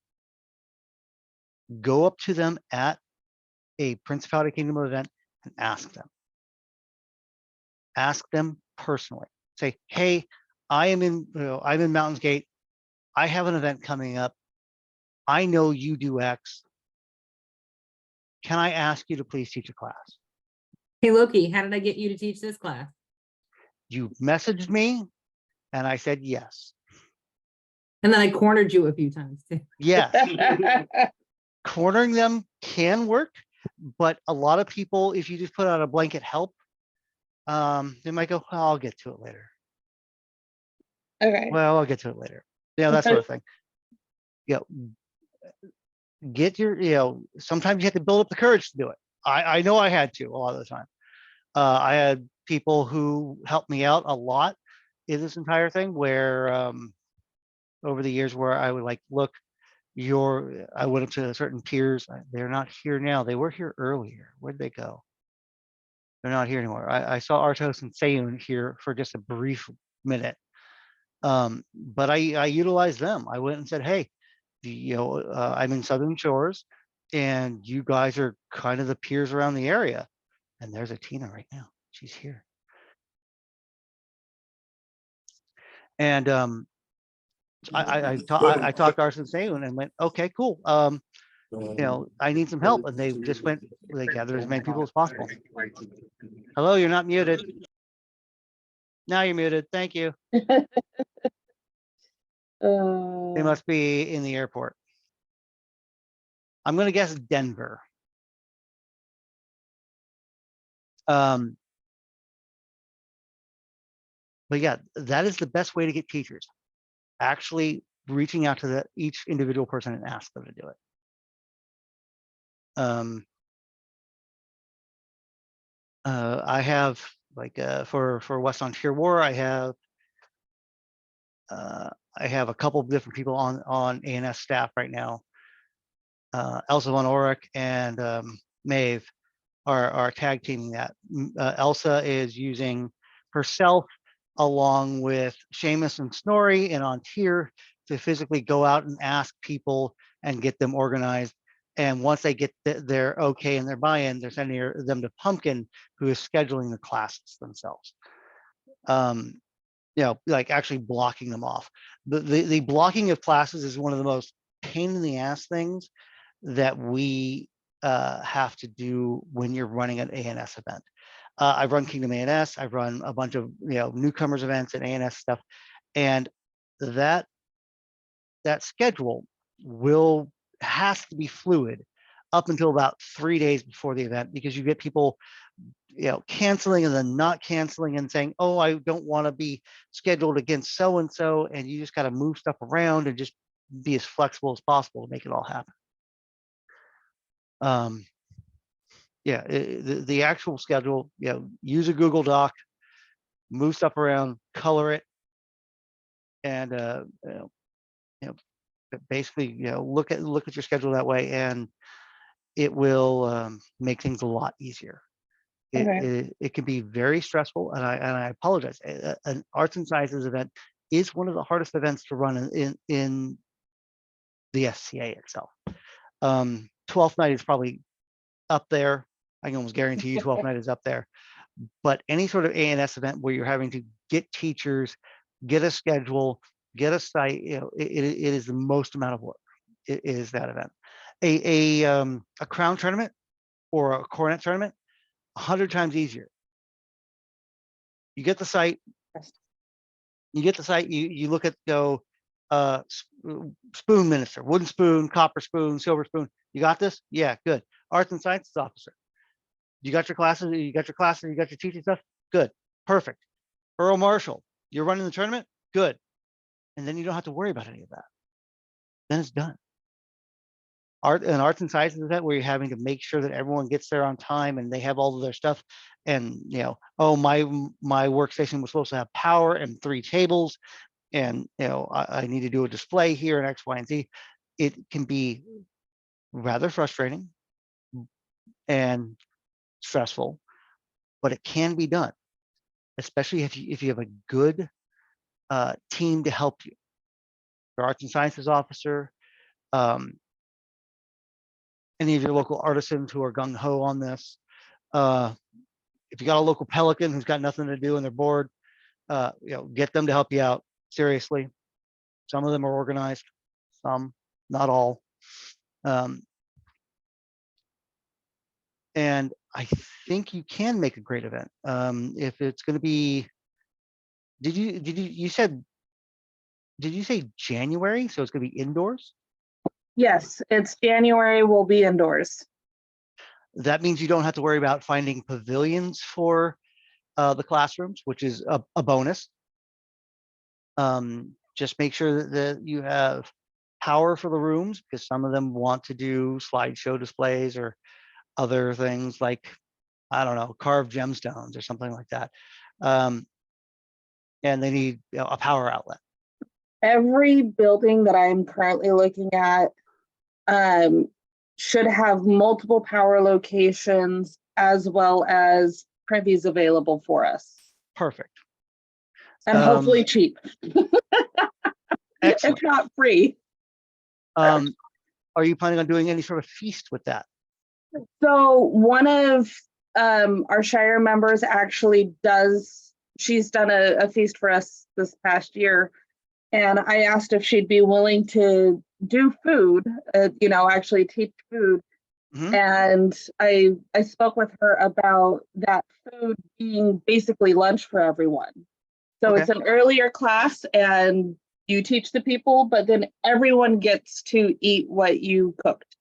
go up to them at a Principality Kingdom event and ask them. Ask them personally. Say, hey, I'm in Mountains Gate. I have an event coming up. I know you do X. Can I ask you to please teach a class? Hey, Loki, how did I get you to teach this class? You messaged me and I said yes. And then I cornered you a few times too. Yes. Cornering them can work, but a lot of people, if you just put out a blanket help, they might go, well, I'll get to it later. Okay. Well, I'll get to it later. Yeah, that sort of thing. Get your, sometimes you have to build up the courage to do it. I know I had to a lot of the time. I had people who helped me out a lot in this entire thing where over the years where I would like, look, I went up to certain peers. They're not here now. They were here earlier. Where'd they go? They're not here anymore. I saw Artos and Sayun here for just a brief minute. But I utilized them. I went and said, hey, I'm in Southern Shores and you guys are kind of the peers around the area. And there's a Tina right now. She's here. And I talked to Arson Sayun and went, okay, cool. You know, I need some help. And they just went, they gathered as many people as possible. Hello, you're not muted. Now you're muted. Thank you. They must be in the airport. I'm going to guess Denver. But yeah, that is the best way to get teachers. Actually reaching out to each individual person and ask them to do it. I have like for West Ontario War, I have a couple of different people on ANS staff right now. Elsa Von Orrick and Maeve are tag teaming that. Elsa is using herself along with Seamus and Snorri and on tier to physically go out and ask people and get them organized. And once they get their okay and their buy-in, they're sending them to Pumpkin, who is scheduling the classes themselves. You know, like actually blocking them off. The blocking of classes is one of the most pain in the ass things that we have to do when you're running an ANS event. I've run Kingdom ANS. I've run a bunch of newcomers events and ANS stuff, and that schedule has to be fluid up until about 3 days before the event, because you get people canceling and then not canceling and saying, oh, I don't want to be scheduled against so and so, and you just got to move stuff around and just be as flexible as possible to make it all happen. The actual schedule, use a Google Doc, move stuff around, color it, and basically look at your schedule that way, and it will make things a lot easier. It can be very stressful, and I apologize. An Arts and Sciences event is one of the hardest events to run in the SCA itself. 12th night is probably up there. I can almost guarantee you 12th night is up there. But any sort of ANS event where you're having to get teachers, get a schedule, get a site, it is the most amount of work. It is that event. A crown tournament or a coronet tournament, 100 times easier. You get the site, you look at spoon minister, wooden spoon, copper spoon, silver spoon. You got this? Yeah, good. Arts and Sciences officer. You got your classes, you got your teaching stuff? Good, perfect. Earl Marshal, you're running the tournament? Good. And then you don't have to worry about any of that. Then it's done. Arts and Sciences event where you're having to make sure that everyone gets there on time and they have all of their stuff. And oh, my workstation was supposed to have power and 3 tables, and I need to do a display here and X, Y, and Z. It can be rather frustrating and stressful, but it can be done, especially if you have a good team to help you. Your Arts and Sciences officer, any of your local artisans who are gung-ho on this. If you got a local Pelican who's got nothing to do and they're bored, get them to help you out. Seriously, some of them are organized, some, not all. And I think you can make a great event. If it's going to be, did you say January? So it's going to be indoors? Yes, it's January, we'll be indoors. That means you don't have to worry about finding pavilions for the classrooms, which is a bonus. Just make sure that you have power for the rooms, because some of them want to do slideshow displays or other things like, I don't know, carved gemstones or something like that. And they need a power outlet. Every building that I'm currently looking at should have multiple power locations as well as privies available for us. Perfect. And hopefully cheap. Excellent. If not free. Are you planning on doing any sort of feast with that? So one of our Shire members actually she's done a feast for us this past year. And I asked if she'd be willing to do food, actually teach food. Mhm. And I spoke with her about that food being basically lunch for everyone. So Okay. it's an earlier class and you teach the people, but then everyone gets to eat what you cooked.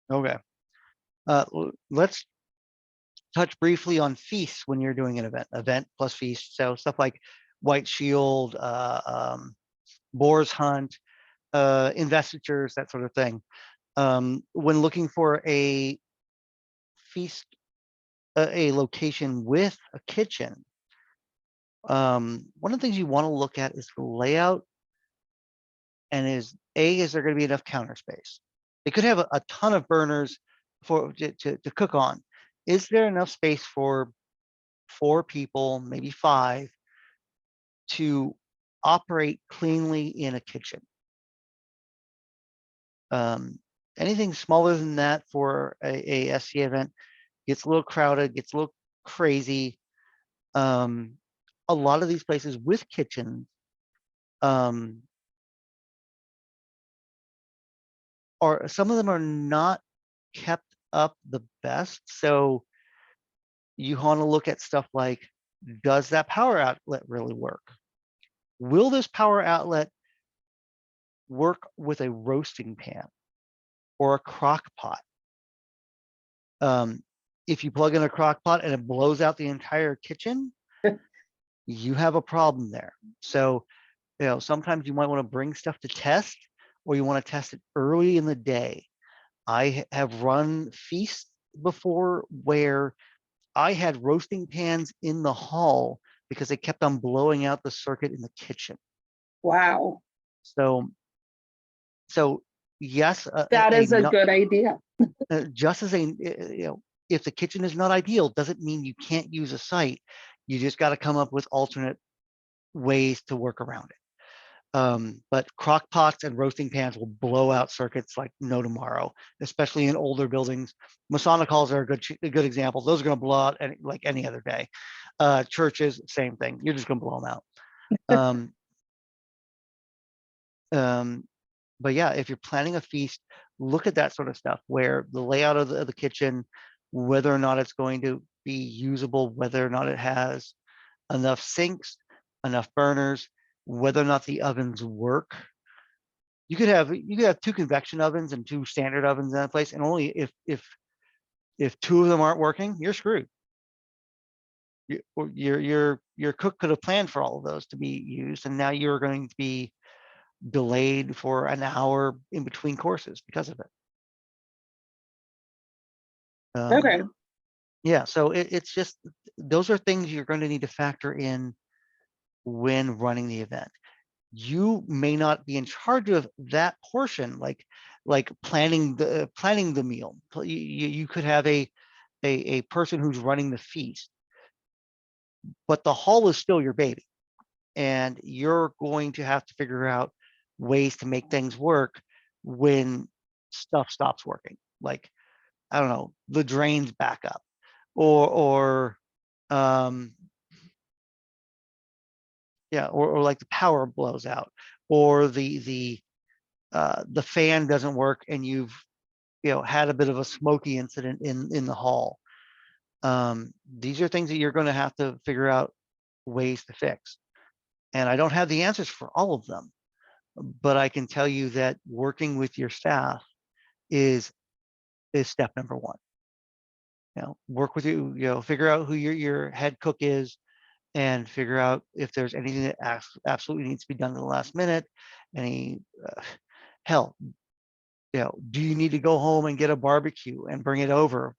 Okay. Let's touch briefly on feasts when you're doing an event plus feast. So stuff like White Shield, Boar's Hunt, investitures, that sort of thing. When looking for a feast, a location with a kitchen, one of the things you want to look at is the layout, and is there going to be enough counter space? They could have a ton of burners to cook on. Is there enough space for 4 people, maybe 5, to operate cleanly in a kitchen? Anything smaller than that for a SCA event gets a little crowded, gets a little crazy. A lot of these places with kitchens some of them are not kept up the best. So you want to look at stuff like, does that power outlet really work? Will this power outlet work with a roasting pan or a crock pot? If you plug in a crock pot and it blows out the entire kitchen, you have a problem there. So, sometimes you might want to bring stuff to test, or you want to test it early in the day. I have run feasts before where I had roasting pans in the hall because they kept on blowing out the circuit in the kitchen. Wow. So yes, That is a good idea. just as if the kitchen is not ideal, doesn't mean you can't use a site. You just got to come up with alternate ways to work around it. But crock pots and roasting pans will blow out circuits like no tomorrow, especially in older buildings. Masonic halls are a good example. Those are going to blow out like any other day. Churches, same thing. You're just going to blow them out. But yeah, if you're planning a feast, look at that sort of stuff, where the layout of the kitchen, whether or not it's going to be usable, whether or not it has enough sinks, enough burners, whether or not the ovens work. You could have 2 convection ovens and 2 standard ovens in that place, and only if 2 of them aren't working, you're screwed. Your cook could have planned for all of those to be used, and now you're going to be delayed for an hour in between courses because of it. Okay. Yeah, so it's just, those are things you're going to need to factor in when running the event. You may not be in charge of that portion, like planning the meal. You could have a person who's running the feast, but the hall is still your baby, and you're going to have to figure out ways to make things work when stuff stops working. Like, I don't know, the drains back up, or like the power blows out, or the fan doesn't work, and you've had a bit of a smoky incident in the hall. These are things that you're going to have to figure out ways to fix. And I don't have the answers for all of them, but I can tell you that working with your staff is step number 1. Work with figure out who your head cook is, and figure out if there's anything that absolutely needs to be done in the last minute. Hell, do you need to go home and get a barbecue and bring it over,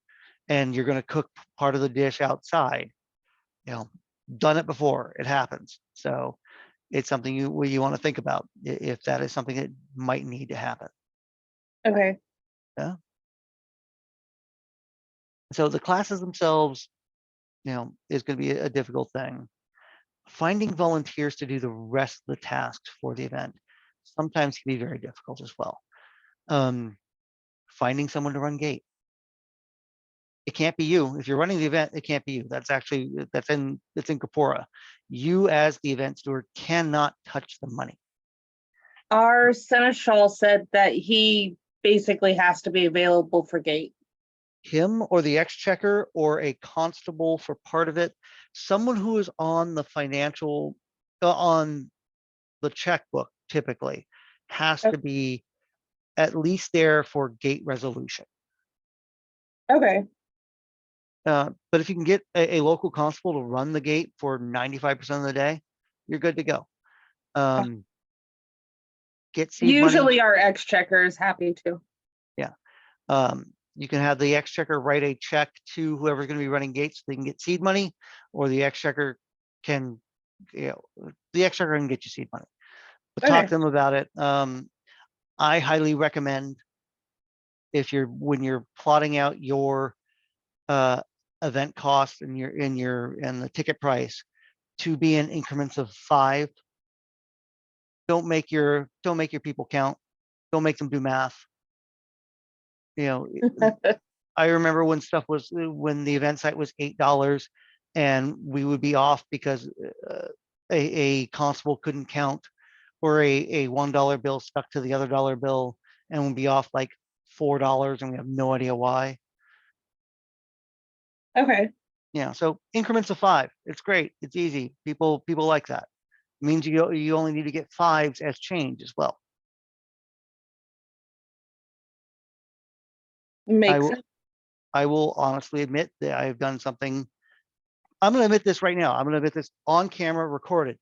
and you're going to cook part of the dish outside? Done it before, it happens. So it's something you want to think about if that is something that might need to happen. Okay. Yeah. So the classes themselves, is going to be a difficult thing. Finding volunteers to do the rest of the tasks for the event sometimes can be very difficult as well. Finding someone to run gate. It can't be you. If you're running the event, it can't be you. That's actually, it's in Corpora. You as the event steward cannot touch the money. Our seneschal said that he basically has to be available for gate. Him or the exchequer or a constable for part of it, someone who is on the financial, on the checkbook typically has to be at least there for gate resolution. Okay. But if you can get a local constable to run the gate for 95% of the day, you're good to go. Get seed money. Usually our exchequer is happy to. You can have the exchequer write a check to whoever's going to be running gates so they can get seed money, or the exchequer can, the exchequer can get you seed money. But talk Okay. to them about it. I highly recommend when you're plotting out your event costs and the ticket price to be in increments of 5. Don't make your people count. Don't make them do math. I remember when the event site was $8 and we would be off because a constable couldn't count, or a $1 bill stuck to the other dollar bill and would be off like $4 and we have no idea why. Okay. So increments of 5, it's great. It's easy. People like that. It means you only need to get 5s as change as well. Makes sense. I will honestly admit that I've done something. I'm going to admit this right now. I'm going to admit this on camera, recorded.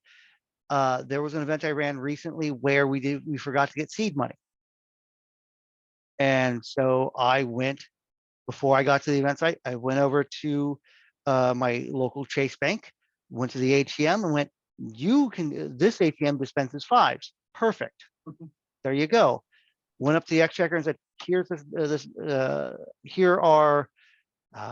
There was an event I ran recently where we forgot to get seed money. And so I went, before I got to the event site, I went over to my local Chase Bank, went to the ATM and went, this ATM dispenses 5s. Perfect. There you go. Went up to the exchequer and said, here's here are,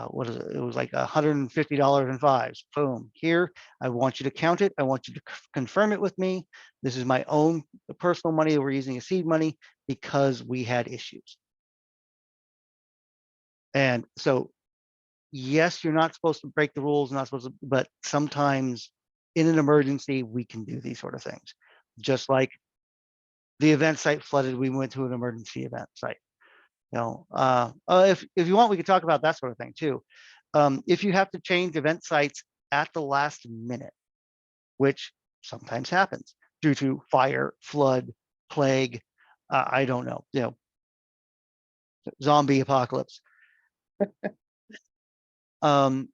what is it? It was like $150 in 5s. Boom. Here, I want you to count it. I want you to confirm it with me. This is my own personal money that we're using as seed money because we had issues. And so, yes, you're not supposed to break the rules, but sometimes in an emergency, we can do these sort of things. Just like the event site flooded, we went to an emergency event site. If you want, we could talk about that sort of thing too. If you have to change event sites at the last minute, which sometimes happens due to fire, flood, plague, I don't know, zombie apocalypse. The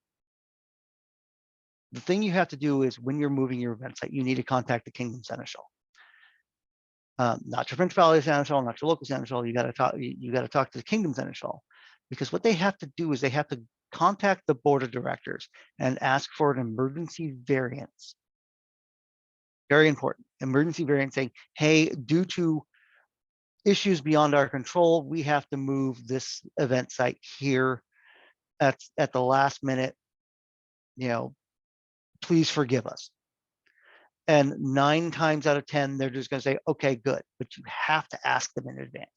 thing you have to do is when you're moving your event site, you need to contact the Kingdom Seneschal. Not your Principality Seneschal, not your local Seneschal. You got to talk to the Kingdom Seneschal, because what they have to do is they have to contact the board of directors and ask for an emergency variance. Very important. Emergency variance saying, hey, due to issues beyond our control, we have to move this event site here at the last minute. Please forgive us. And 9 times out of 10, they're just going to say, okay, good. But you have to ask them in advance.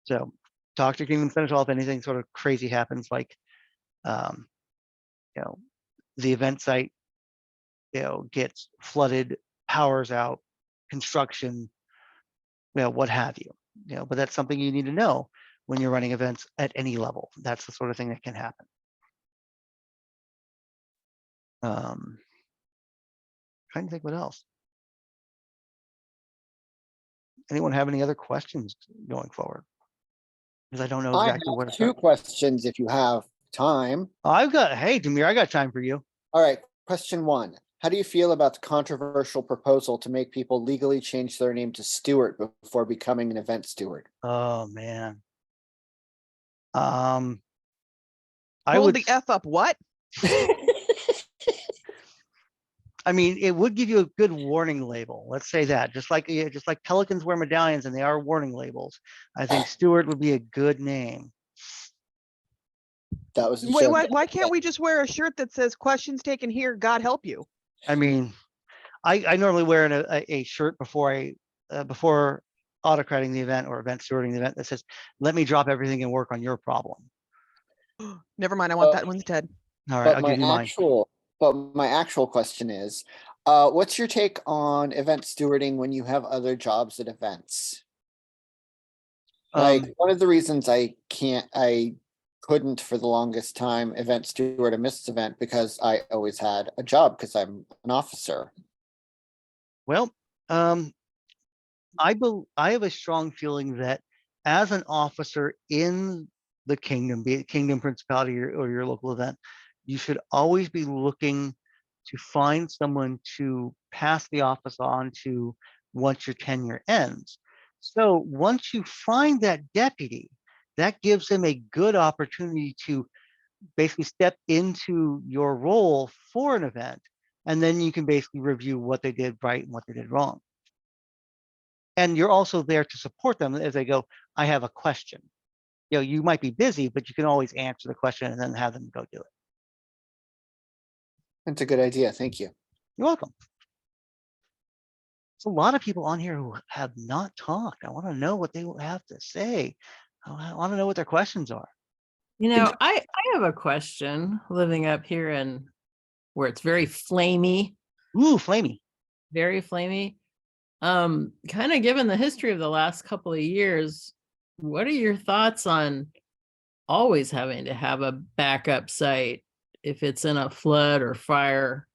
So talk to Kingdom Seneschal if anything sort of crazy happens, like, the event site, gets flooded, powers out, construction, what have you. But that's something you need to know when you're running events at any level. That's the sort of thing that can happen. Trying to think what else. Anyone have any other questions going forward? Because I don't know I exactly where to have 2 start. questions if you have time. Hey, Demir, I got time for you. All right, question 1. How do you feel about the controversial proposal to make people legally change their name to Stewart before becoming an event steward? Oh man. Hold would the F up, what? I mean, it would give you a good warning label. Let's say that. Just like Pelicans wear medallions and they are warning labels. I think Stewart would be a good name. That was a Wait, joke. why can't we just wear a shirt that says questions taken here, God help you? I mean, I normally wear a shirt before autocrating the event or event stewarding the event that says, let me drop everything and work on your problem. Never mind, I want that But- one instead. All right, But I'll my give you mine. actual question is, what's your take on event stewarding when you have other jobs at events? Like one of the reasons I couldn't for the longest time event steward a missed event because I always had a job because I'm an officer. Well, I have a strong feeling that as an officer in the kingdom, be it kingdom, principality, or your local event, you should always be looking to find someone to pass the office on to once your tenure ends. So once you find that deputy, that gives them a good opportunity to basically step into your role for an event, and then you can basically review what they did right and what they did wrong. And you're also there to support them as they go, I have a question. You know, you might be busy, but you can always answer the question and then have them go do it. That's a good idea. Thank you. You're welcome. There's a lot of people on here who have not talked. I want to know what they have to say. I want to know what their questions are. You know, I have a question living up here in where it's very flamey, Ooh, flamey. very flamey. Kind of given the history of the last couple of years, what are your thoughts on always having to have a backup site if it's in a flood or fire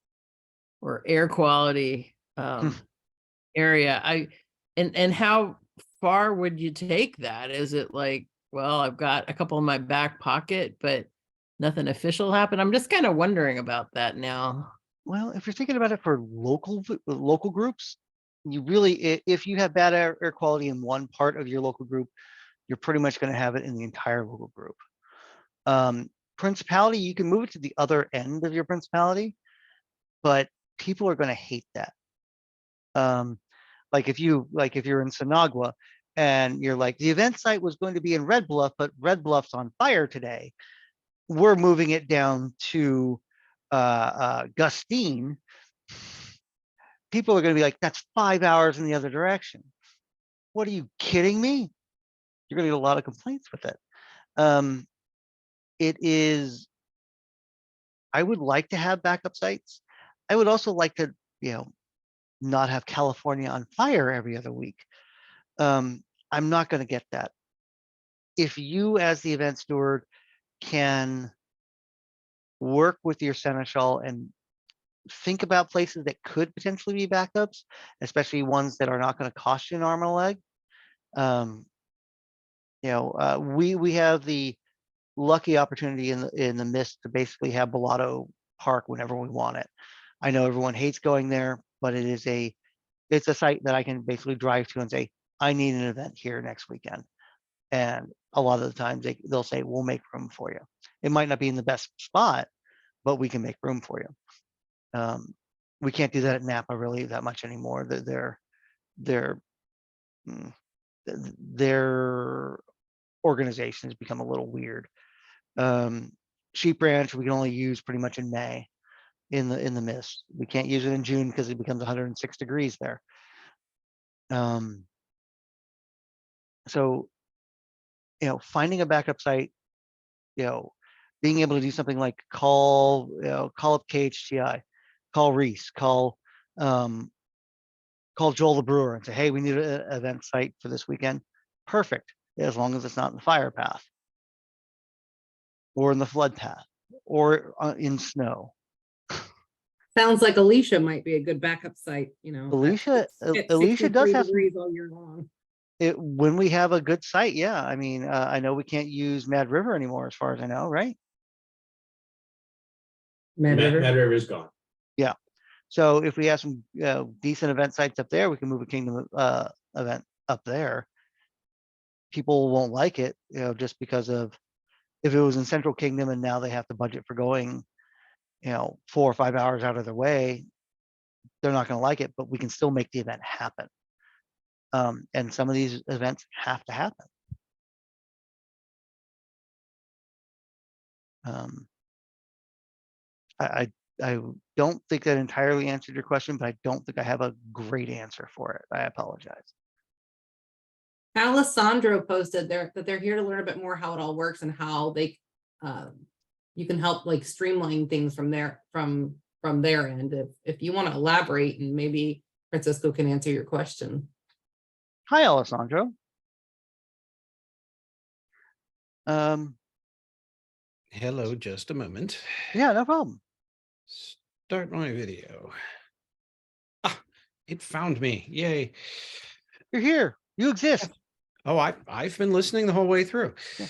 or air quality area? And how far would you take that? Is it like, well, I've got a couple in my back pocket, but nothing official happened? I'm just kind of wondering about that now. Well, if you're thinking about it for local groups, you really, if you have bad air quality in one part of your local group, you're pretty much going to have it in the entire local group. Principality, you can move it to the other end of your principality, but people are going to hate that. Like if you're in Sonagua and you're like, the event site was going to be in Red Bluff, but Red Bluff's on fire today. We're moving it down to Gustine. People are going to be like, that's 5 hours in the other direction. What are you kidding me? You're going to get a lot of complaints with it. It is, I would like to have backup sites. I would also like to, not have California on fire every other week. I'm not going to get that. If you, as the event steward, can work with your seneschal and think about places that could potentially be backups, especially ones that are not going to cost you an arm and a leg. We have the lucky opportunity in the Mist to basically have Bellotto Park whenever we want it. I know everyone hates going there, but it's a site that I can basically drive to and say, I need an event here next weekend. And a lot of the times they'll say, we'll make room for you. It might not be in the best spot, but we can make room for you. We can't do that at Napa really that much anymore. Their organization has become a little weird. Sheep Ranch, we can only use pretty much in May in the Mist. We can't use it in June because it becomes 106 degrees there. So, finding a backup site, being able to do something like call up KHTI, call Reese, call Joel the brewer and say, hey, we need an event site for this weekend. Perfect, as long as it's not in the fire path or in the flood path or in snow. Sounds like Alicia might be a good backup site, Alicia does have degrees all year long. When we have a good site, yeah. I mean, I know we can't use Mad River anymore, as far as I know, right? Mad Mad River. River's gone. Yeah. So if we have some decent event sites up there, we can move a Kingdom event up there. People won't like it, just because of if it was in Central Kingdom and now they have to budget for going, 4 or 5 hours out of their way, they're not going to like it, but we can still make the event happen. And some of these events have to happen. I don't think that entirely answered your question, but I don't think I have a great answer for it. I apologize. Alessandro posted there that they're here to learn a bit more how it all works and how they you can help like streamline things from their end. If you want to elaborate, and maybe Francisco can answer your question. Hi, Alessandro. Hello, just a moment. Yeah, no problem. Start my video. Ah, it found me. Yay. You're here. You exist. Oh, I've been listening the whole way through. Yeah.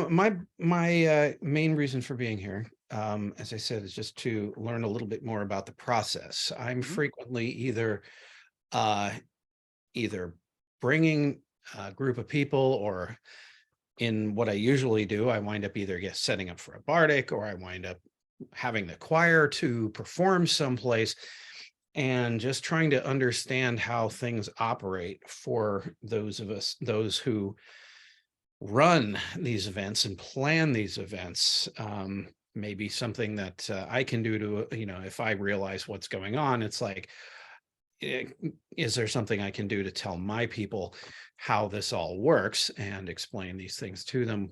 My main reason for being here, as I said, is just to learn a little bit more about the process. I'm frequently either bringing a group of people, or in what I usually do, I wind up either setting up for a bardic, or I wind up having the choir to perform someplace, and just trying to understand how things operate for those of us, those who run these events and plan these events. Maybe something that I can do to, if I realize what's going on, it's like, is there something I can do to tell my people how this all works and explain these things to them?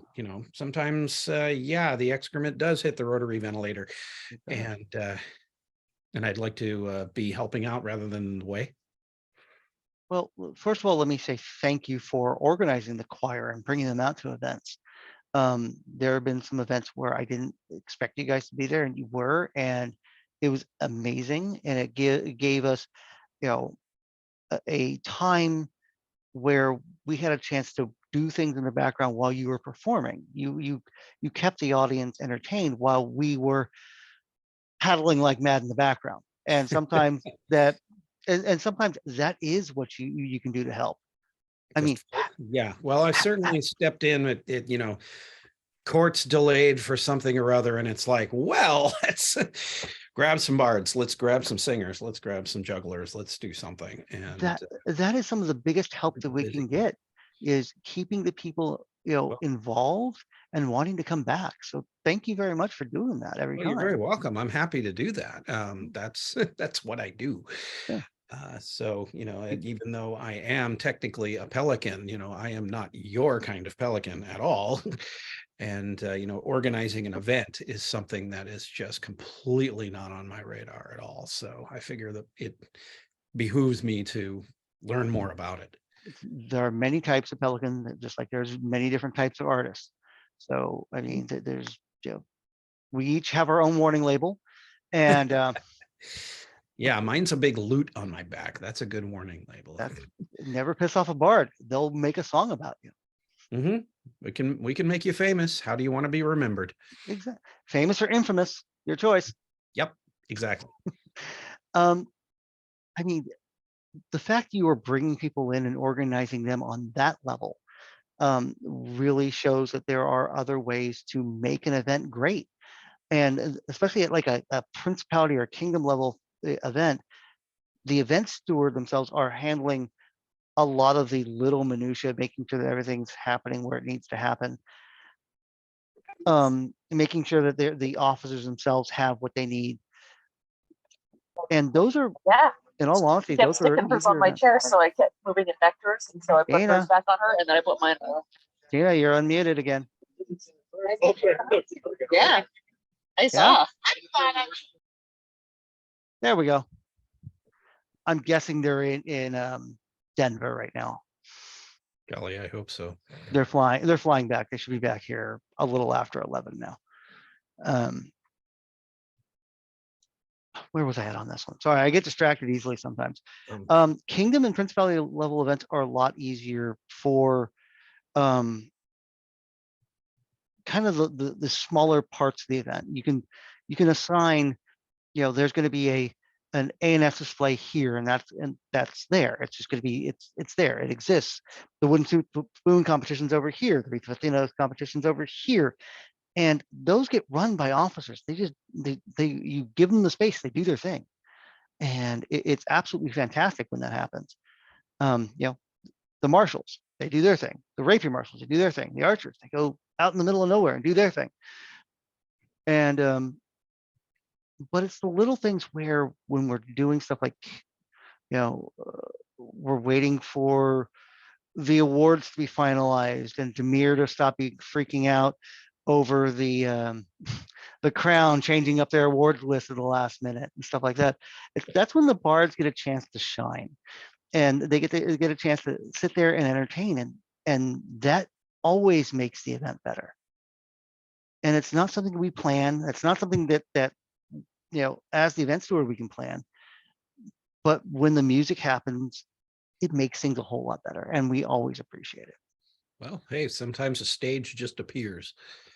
Sometimes, the excrement does hit the rotary ventilator, and I'd like to be helping out rather than in the way. Well, first of all, let me say thank you for organizing the choir and bringing them out to events. There have been some events where I didn't expect you guys to be there, and you were, and it was amazing. And it gave us, a time where we had a chance to do things in the background while you were performing. You kept the audience entertained while we were paddling like mad in the background. And sometimes sometimes that is what you can do to help. I mean, yeah, well, I've certainly stepped in at court's delayed for something or other, and it's like, well, let's grab some bards, let's grab some singers, let's grab some jugglers, let's do something. And that is some of the biggest help that we can get, is keeping the people involved and wanting to come back. So thank you very much for doing that every time. You're very welcome. I'm happy to do that. That's what I do. Yeah. So, even though I am technically a Pelican, I am not your kind of Pelican at all. And, organizing an event is something that is just completely not on my radar at all. So I figure that it behooves me to learn more about it. There are many types of Pelican, just like there's many different types of artists. So, I mean, there's, we each have our own warning label, and yeah, mine's a big loot on my back. That's a good warning label. Never piss off a bard. They'll make a song about you. Mm-hmm. We can make you famous. How do you want to be remembered? Exactly. Famous or infamous, your choice. Yep, exactly. I mean, the fact you are bringing people in and organizing them on that level really shows that there are other ways to make an event great. And especially at like a principality or kingdom level event, the event steward themselves are handling a lot of the little minutia, making sure that everything's happening where it needs to happen. Making sure that the officers themselves have what they need. And those are, in all honesty, those are on my chair, so I kept moving it vectors, and so I put hers back on her, and then I put mine on. Gina, you're unmuted again. Yeah, I saw. There we go. I'm guessing they're in Denver right now. Golly, I hope so. They're flying back. They should be back here a little after 11 now. Where was I at on this one? Sorry, I get distracted easily sometimes. Kingdom and principality level events are a lot easier for kind of the smaller parts of the event. You can assign, there's going to be an A&S display here, and that's there. It's just going to be it's there. It exists. The wooden spoon competition's over here. The Wreath of Athena competition's over here, and those get run by officers. You give them the space, they do their thing, and it's absolutely fantastic when that happens. The marshals, they do their thing. The rapier marshals, they do their thing. The archers, they go out in the middle of nowhere and do their thing. And but it's the little things where when we're doing stuff like, we're waiting for the awards to be finalized and Demir to stop freaking out over the crown changing up their awards list at the last minute and stuff like that. That's when the bards get a chance to shine, and they get a chance to sit there and entertain, and that always makes the event better. And it's not something we plan. It's not something that as the event steward we can plan. But when the music happens, it makes things a whole lot better, and we always appreciate it. Well, hey, sometimes a stage just appears.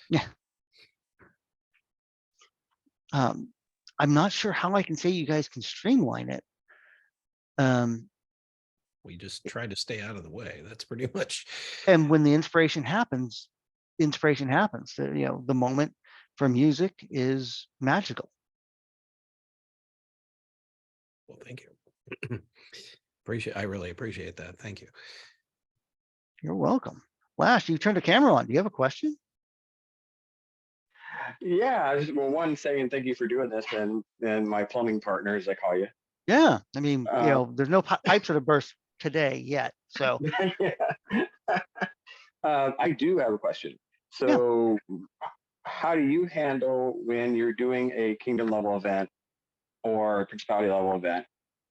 Yeah. I'm not sure how I can say you guys can streamline it. We just try to stay out of the way. That's pretty much. And when the inspiration happens. The moment for music is magical. Well, thank you. I really appreciate that. Thank you. You're welcome. Lash, you turned the camera on. Do you have a question? Yeah, well, one saying thank you for doing this, and my plumbing partner, as I call you. Yeah, I mean, there's no pipes that have burst today yet, so. I do have a question. So, how do you handle when you're doing a kingdom level event or principality level event,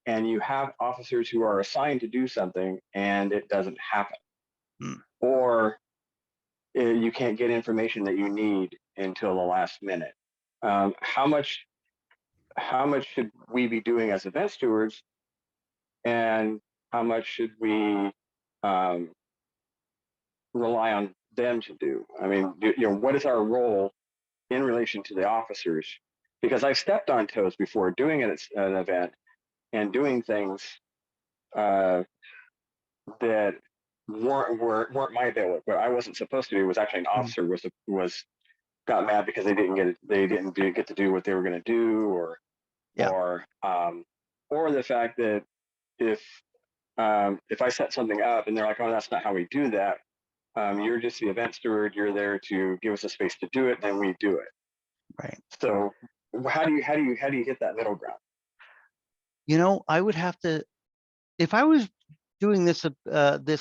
and you have officers who are assigned to do something and it doesn't happen, or you can't get information that you need until the last minute? How much should we be doing as event stewards, and how much should we rely on them to do? I mean, what is our role in relation to the officers? Because I've stepped on toes before doing an event and doing things that weren't my bailiwick. What I wasn't supposed to do was actually an officer was got mad because they didn't get to do what they were going to do, or the fact that if I set something up and they're like, oh, that's not how we do that. You're just the event steward. You're there to give us a space to do it, and we do it. Right. So how do you hit that middle ground? I would have to, if I was doing this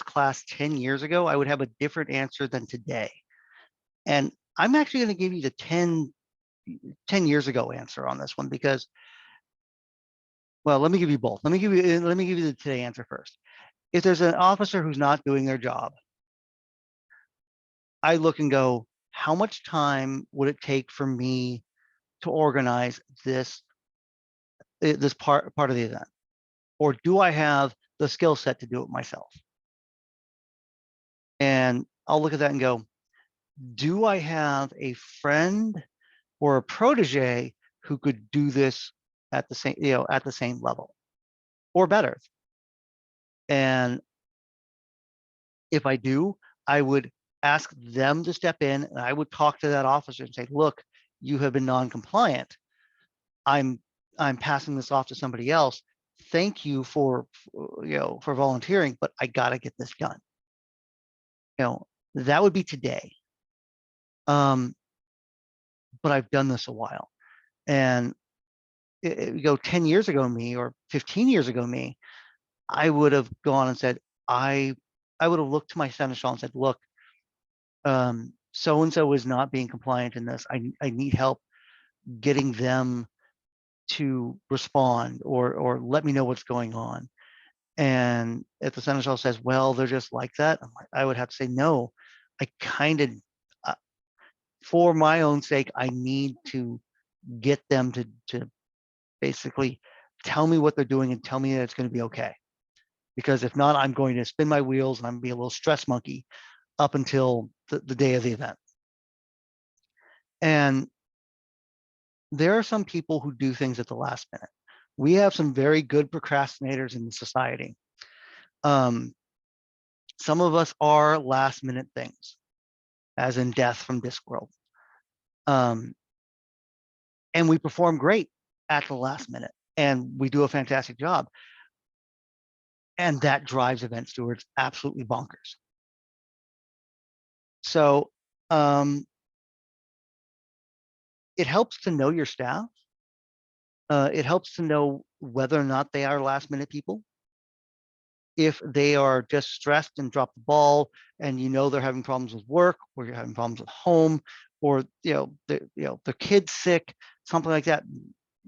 class 10 years ago, I would have a different answer than today. And I'm actually going to give you the 10 years ago answer on this one, because, well, let me give you both. Let me give you the today answer first. If there's an officer who's not doing their job, I look and go, how much time would it take for me to organize this part of the event? Or do I have the skill set to do it myself? And I'll look at that and go, do I have a friend or a protege who could do this at the same level or better? And if I do, I would ask them to step in, and I would talk to that officer and say, look, you have been non-compliant. I'm passing this off to somebody else. Thank you for volunteering, but I got to get this done. That would be today. But I've done this a while, and 10 years ago me, or 15 years ago me, I would have gone and said, I would have looked to my seneschal and said, look, so-and-so is not being compliant in this. I need help getting them to respond or let me know what's going on. And if the seneschal says, well, they're just like that, I would have to say, no, I kind of, for my own sake, I need to get them to basically tell me what they're doing and tell me that it's going to be okay. Because if not, I'm going to spin my wheels and I'm going to be a little stress monkey up until the day of the event. And there are some people who do things at the last minute. We have some very good procrastinators in the society. Some of us are last minute things, as in death from Discworld. And we perform great at the last minute, and we do a fantastic job. And that drives event stewards absolutely bonkers. So it helps to know your staff. It helps to know whether or not they are last minute people. if they are just stressed and drop the ball, and you know they're having problems with work, or you're having problems with home, or their kid's sick, something like that,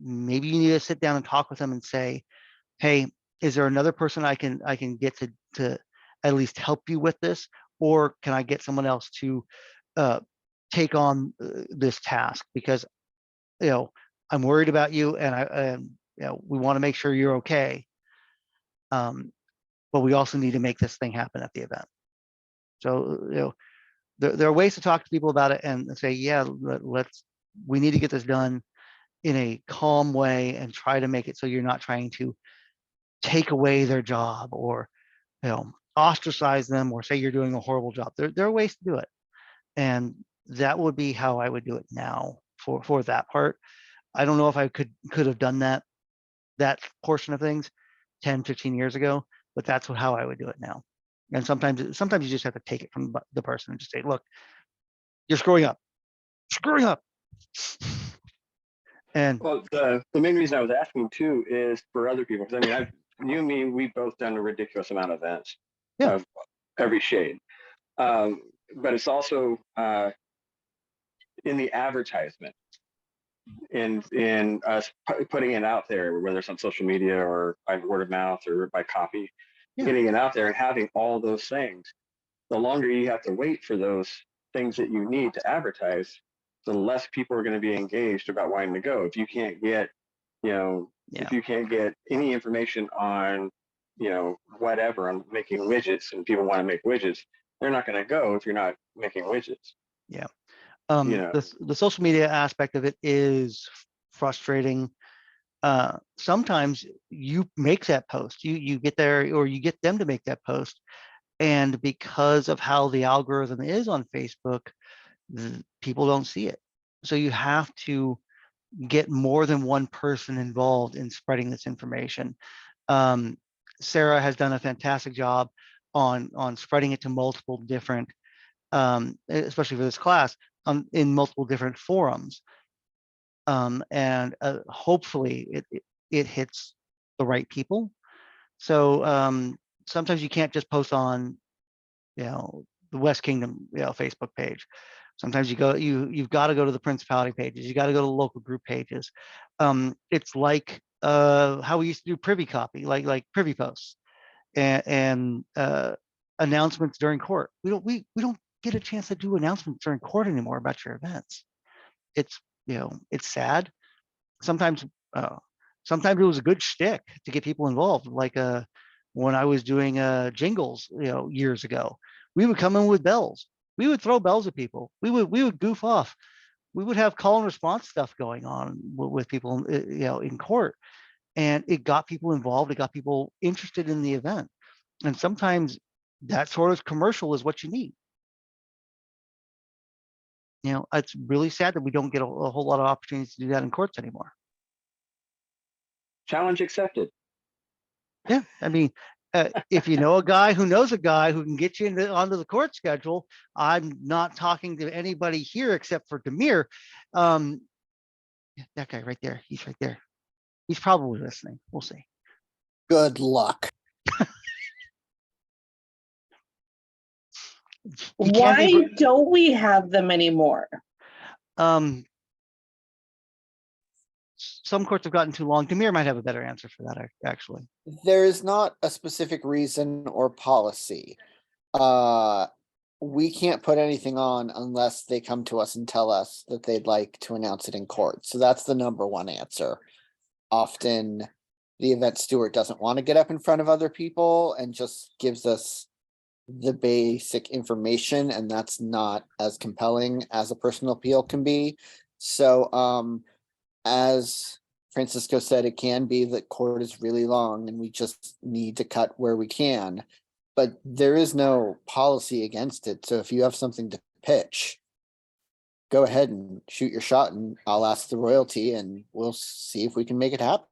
maybe you need to sit down and talk with them and say, hey, is there another person I can get to at least help you with this, or can I get someone else to take on this task, because I'm worried about you, and we want to make sure you're okay. But we also need to make this thing happen at the event. So there are ways to talk to people about it and say, yeah, we need to get this done in a calm way, and try to make it so you're not trying to take away their job, or ostracize them, or say you're doing a horrible job. There are ways to do it, and that would be how I would do it now for that part. I don't know if I could have done that portion of things 10, 15 years ago, but that's how I would do it now. And sometimes you just have to take it from the person and just say, look, you're screwing up. And well, the main reason I was asking too is for other people, because I mean, you and me, we've both done a ridiculous amount of events of every shade. But it's also in the advertisement, in us putting it out there, whether it's on social media or by word of mouth or by copy, getting it out there and having all those things. The longer you have to wait for those things that you need to advertise, the less people are going to be engaged about wanting to go. If you can't get, if you can't get any information on, whatever, on making widgets, and people want to make widgets, they're not going to go if you're not making widgets. Yeah. The social media aspect of it is frustrating. Sometimes you make that post, you get there, or you get them to make that post, and because of how the algorithm is on Facebook, people don't see it. So you have to get more than one person involved in spreading this information. Sarah has done a fantastic job on spreading it to multiple different, especially for this class, in multiple different forums. And hopefully it hits the right people. So sometimes you can't just post on, the West Kingdom, Facebook page. Sometimes you've got to go to the principality pages. You got to go to the local group pages. It's like how we used to do privy copy, like privy posts and announcements during court. We don't get a chance to do announcements during court anymore about your events. It's it's sad. Sometimes it was a good shtick to get people involved. Like when I was doing jingles, years ago, we would come in with bells. We would throw bells at people. We would goof off. We would have call and response stuff going on with people, in court, and it got people involved. It got people interested in the event. And sometimes that sort of commercial is what you need. It's really sad that we don't get a whole lot of opportunities to do that in courts anymore. Challenge accepted. Yeah, I mean, if you know a guy who knows a guy who can get you onto the court schedule, I'm not talking to anybody here except for Demir. That guy right there, he's right there. He's probably listening. We'll see. Good luck. Why don't we have them anymore? Some courts have gotten too long. Demir might have a better answer for that, actually. There is not a specific reason or policy. We can't put anything on unless they come to us and tell us that they'd like to announce it in court. So that's the number one answer. Often the event steward doesn't want to get up in front of other people and just gives us the basic information, and that's not as compelling as a personal appeal can be. So as Francisco said, it can be that court is really long and we just need to cut where we can, but there is no policy against it. So if you have something to pitch, go ahead and shoot your shot, and I'll ask the royalty and we'll see if we can make it happen.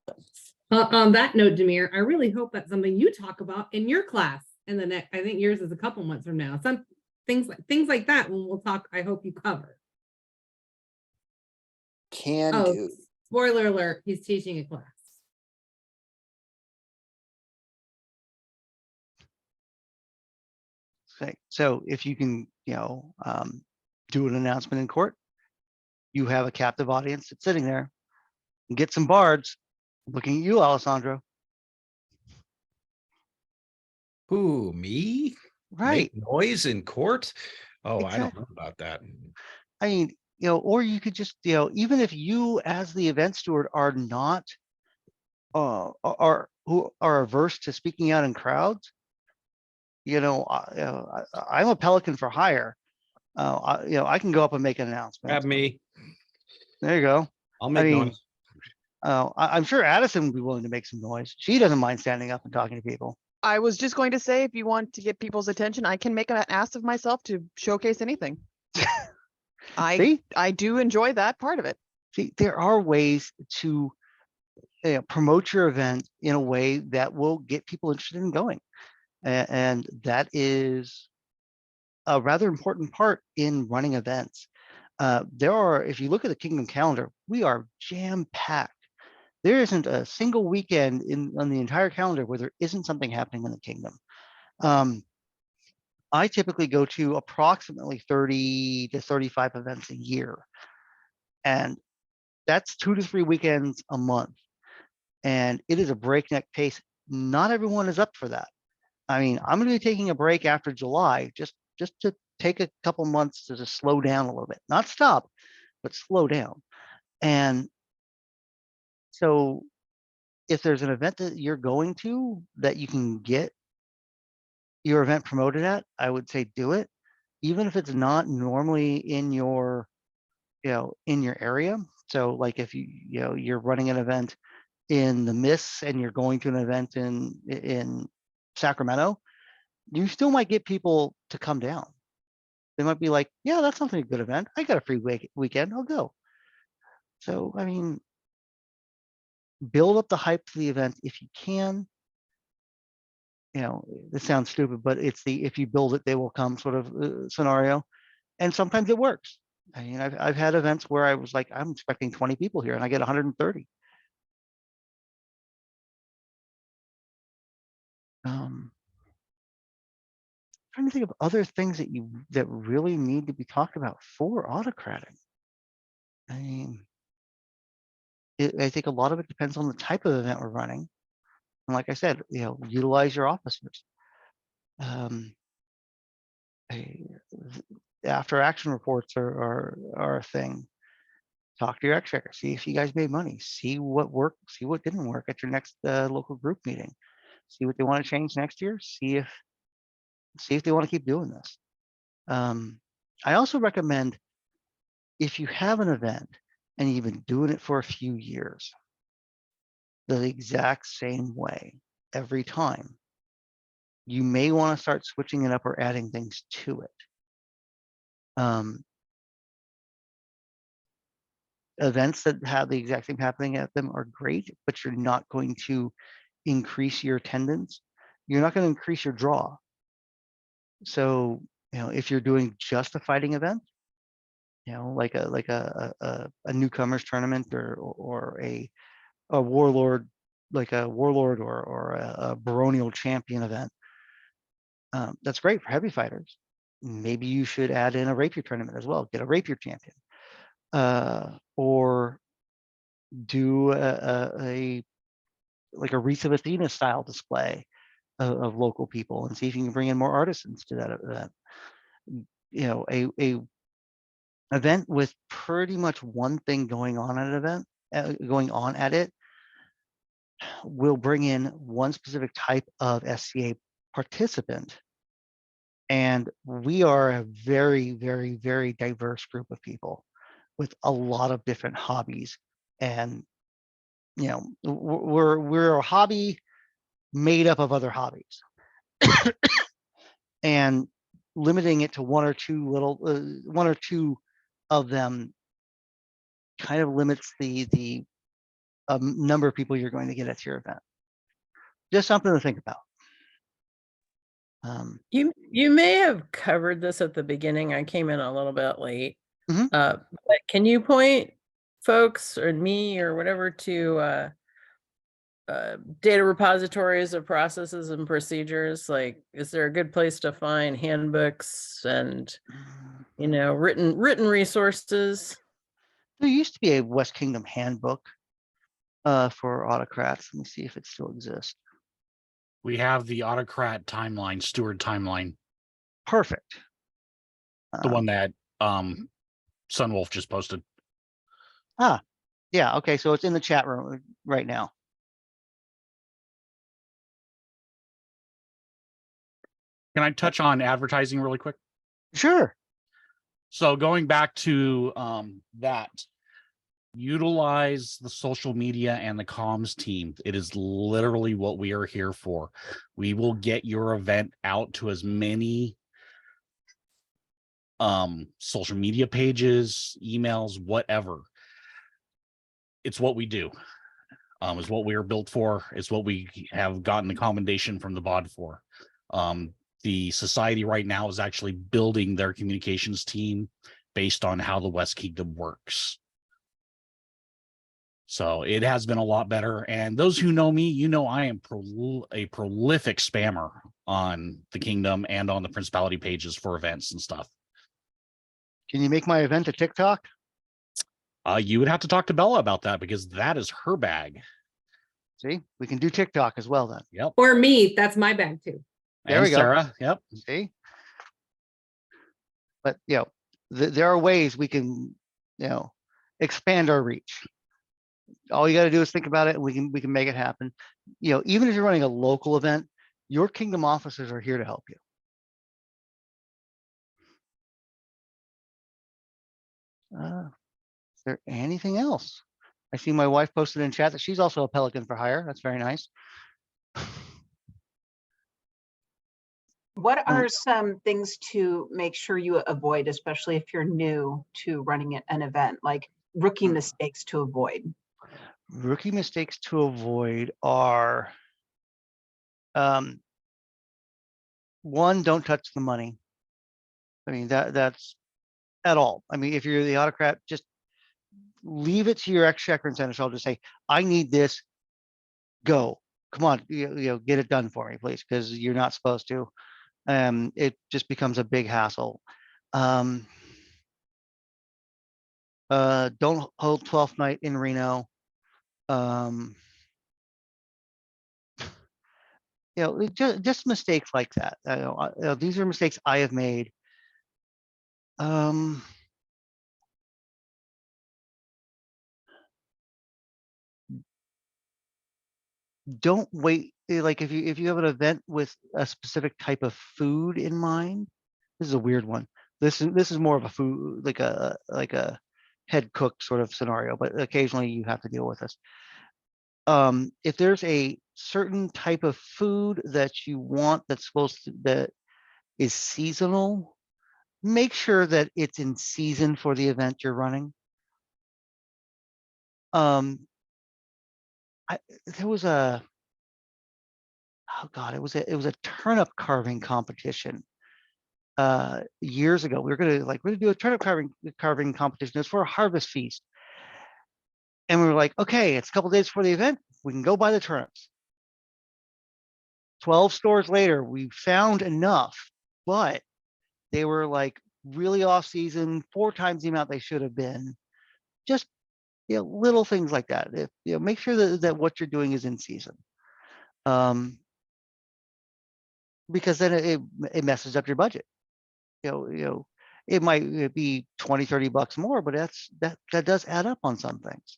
On that note, Demir, I really hope that's something you talk about in your class in the next, I think yours is a couple months from now. Some things like that when we'll talk, I hope you cover. Can do. Spoiler alert, he's teaching a class. thing. So if you can, do an announcement in court, you have a captive audience that's sitting there and get some bards looking at you, Alessandro. Who, me? Right. Make noise in court? Oh, I don't Exactly. know about that. I mean, or you could just, even if you as the event steward are not, are who are averse to speaking out in crowds, I'm a Pelican for hire. I can go up and make an announcement. Grab me. There you go. I'll make noise. I'm sure Addison would be willing to make some noise. She doesn't mind standing up and talking to people. I was just going to say, if you want to get people's attention, I can make an ass of myself to showcase anything. See? I do enjoy that part of it. See, there are ways to promote your event in a way that will get people interested in going. And that is a rather important part in running events. If you look at the Kingdom calendar, we are jam-packed. There isn't a single weekend on the entire calendar where there isn't something happening in the Kingdom. I typically go to approximately 30 to 35 events a year. And that's 2 to 3 weekends a month. And it is a breakneck pace. Not everyone is up for that. I mean, I'm going to be taking a break after July just to take a couple months to just slow down a little bit. Not stop, but slow down. And so if there's an event that you're going to that you can get your event promoted at, I would say do it, even if it's not normally in your area. So like if you're running an event in the Miss and you're going to an event in Sacramento, you still might get people to come down. They might be like, yeah, that's something a good event. I got a free weekend. I'll go. So, I mean, build up the hype for the event if you can. This sounds stupid, but it's the if you build it, they will come sort of scenario. And sometimes it works. I mean, I've had events where I was like, I'm expecting 20 people here and I get 130. Trying to think of other things that really need to be talked about for autocrating. I mean, I think a lot of it depends on the type of event we're running. And like I said, utilize your officers. After action reports are a thing. Talk to your exchequer. See if you guys made money. See what worked. See what didn't work at your next local group meeting. See what they want to change next year. See if they want to keep doing this. I also recommend if you have an event and you've been doing it for a few years, the exact same way every time, you may want to start switching it up or adding things to it. Events that have the exact same happening at them are great, but you're not going to increase your attendance. You're not going to increase your draw. So, if you're doing just a fighting event, like a newcomers tournament or a warlord, like a warlord or a baronial champion event, that's great for heavy fighters. Maybe you should add in a rapier tournament as well. Get a rapier champion, or do a Wreath of Athena style display of local people and see if you can bring in more artisans to that event. A event with pretty much one thing going on at an event, will bring in one specific type of SCA participant. And we are a very, very, very diverse group of people with a lot of different hobbies. And, we're a hobby made up of other hobbies. And limiting it to one or two of them kind of limits the number of people you're going to get at your event. Just something to think about. You may have covered this at the beginning. I came in a little bit late. But can you point folks or me or whatever to data repositories of processes and procedures? Like, is there a good place to find handbooks and, you know, written resources? There used to be a West Kingdom handbook for autocrats. Let me see if it still exists. We have the Autocrat timeline, Steward timeline, Perfect. the one that Sunwolf just posted. Yeah, okay, so it's in the chat room right now. Can I touch on advertising really quick? Sure. So going back to that, utilize the social media and the comms team. It is literally what we are here for. We will get your event out to as many social media pages, emails, whatever. It's what we do. It's what we are built for. It's what we have gotten the commendation from the BOD for. The society right now is actually building their communications team based on how the West Kingdom works. So it has been a lot better. And those who know me, you know I am a prolific spammer on the Kingdom and on the Principality pages for events and stuff. Can you make my event a TikTok? You would have to talk to Bella about that because that is her bag. See, we can do TikTok as well then. Yep. Or me, that's my bag too. There And we go. Sarah, yep. See? But, you know, there are ways we can, you know, expand our reach. All you got to do is think about it and we can make it happen. You know, even if you're running a local event, your Kingdom officers are here to help you. Is there anything else? I see my wife posted in chat that she's also a Pelican for hire. That's very nice. What are some things to make sure you avoid, especially if you're new to running an event, like rookie mistakes to avoid? Rookie mistakes to avoid are, one, don't touch the money. I mean, that's at all. I mean, if you're the autocrat, just leave it to your exchequer and senator. Just say, I need this. Go. Come on, you know, get it done for me, please, because you're not supposed to. It just becomes a big hassle. Don't hold 12th night in Reno. You know, just mistakes like that. These are mistakes I have made. Don't wait. Like if you have an event with a specific type of food in mind, this is a weird one. This is more of a food, like a head cook sort of scenario, but occasionally you have to deal with this. If there's a certain type of food that you want that is seasonal, make sure that it's in season for the event you're running. There was a, oh God, it was a turnip carving competition years ago. We're gonna do a turnip carving competition. It's for a harvest feast. And we were like, okay, it's a couple days before the event. We can go buy the turnips. 12 stores later, we found enough, but they were like really off season, 4 times the amount they should have been. Just, you know, little things like that. If, you know, make sure that what you're doing is in season. Because then it messes up your budget. You know, it might be 20, 30 bucks more, but that does add up on some things.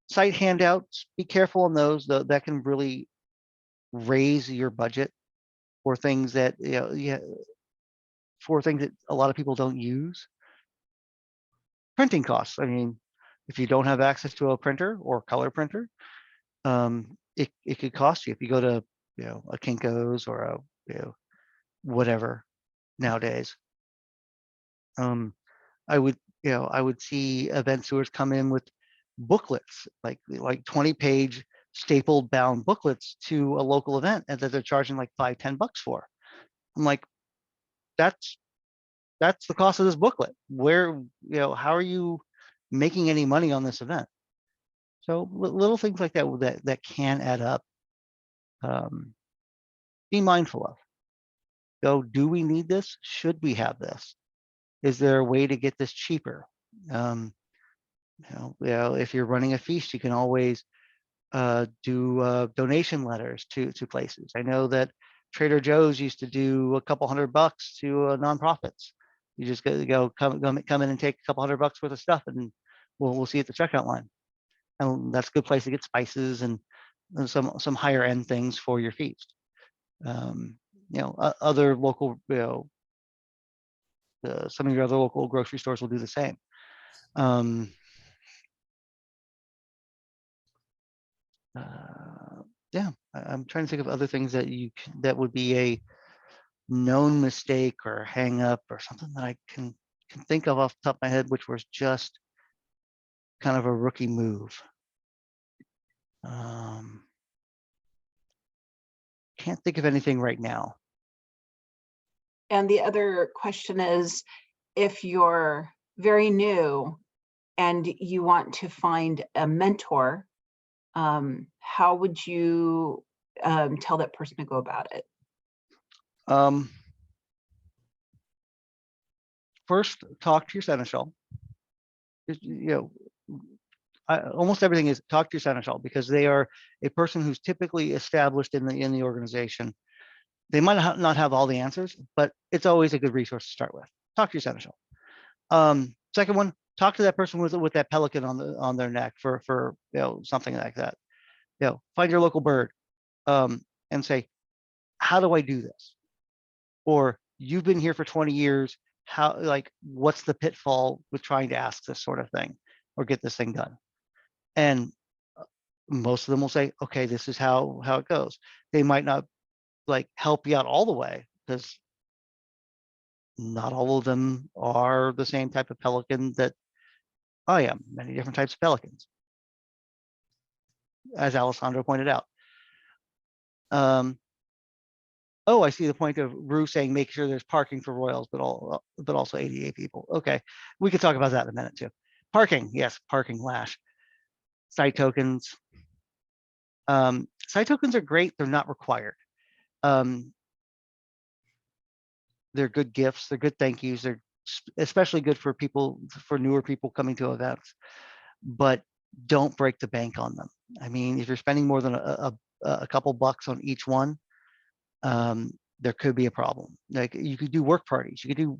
Site handouts, be careful on those. That can really raise your budget for things that, you know, for things that a lot of people don't use. Printing costs. I mean, if you don't have access to a printer or color printer, it could cost you. If you go to, you know, a Kinko's or a, you know, whatever nowadays. I would see event stewards come in with booklets, like 20-page stapled bound booklets to a local event, and that they're charging like $5-10 for. I'm like, that's the cost of this booklet. Where, you know, how are you making any money on this event. So little things like that can add up. Be mindful of. Go, do we need this? Should we have this? Is there a way to get this cheaper? If you're running a feast, you can always do donation letters to places. I know that Trader Joe's used to do a couple $100 to nonprofits. You just come in and take a couple $100 worth of stuff, and we'll see you at the checkout line. And that's a good place to get spices and some higher end things for your feast. Other local, some of your other local grocery stores will do the same. Yeah, I'm trying to think of other things that would be a known mistake or hang up or something that I can think of off the top of my head, which was just kind of a rookie move. Can't think of anything right now. And the other question is, if you're very new and you want to find a mentor, how would you tell that person to go about it? First, talk to your seneschal. Almost everything is talk to your seneschal, because they are a person who's typically established in the organization. They might not have all the answers, but it's always a good resource to start with. Talk to your seneschal. Second one, talk to that person with that pelican on their neck for something like that. Find your local bird and say, how do I do this? Or you've been here for 20 years. What's the pitfall with trying to ask this sort of thing or get this thing done? And most of them will say, okay, this is how it goes. They might not help you out all the way, because not all of them are the same type of pelican that I am. Many different types of pelicans, as Alessandro pointed out. Oh, I see the point of Rue saying make sure there's parking for royals, but also ADA people. Okay, we could talk about that in a minute too. Parking, yes, parking lash. Site tokens. Site tokens are great. They're not required. They're good gifts. They're good thank yous. They're especially good for newer people coming to events. But don't break the bank on them. I mean, if you're spending more than a couple bucks on each one, there could be a problem. Like, you could do work parties. You could do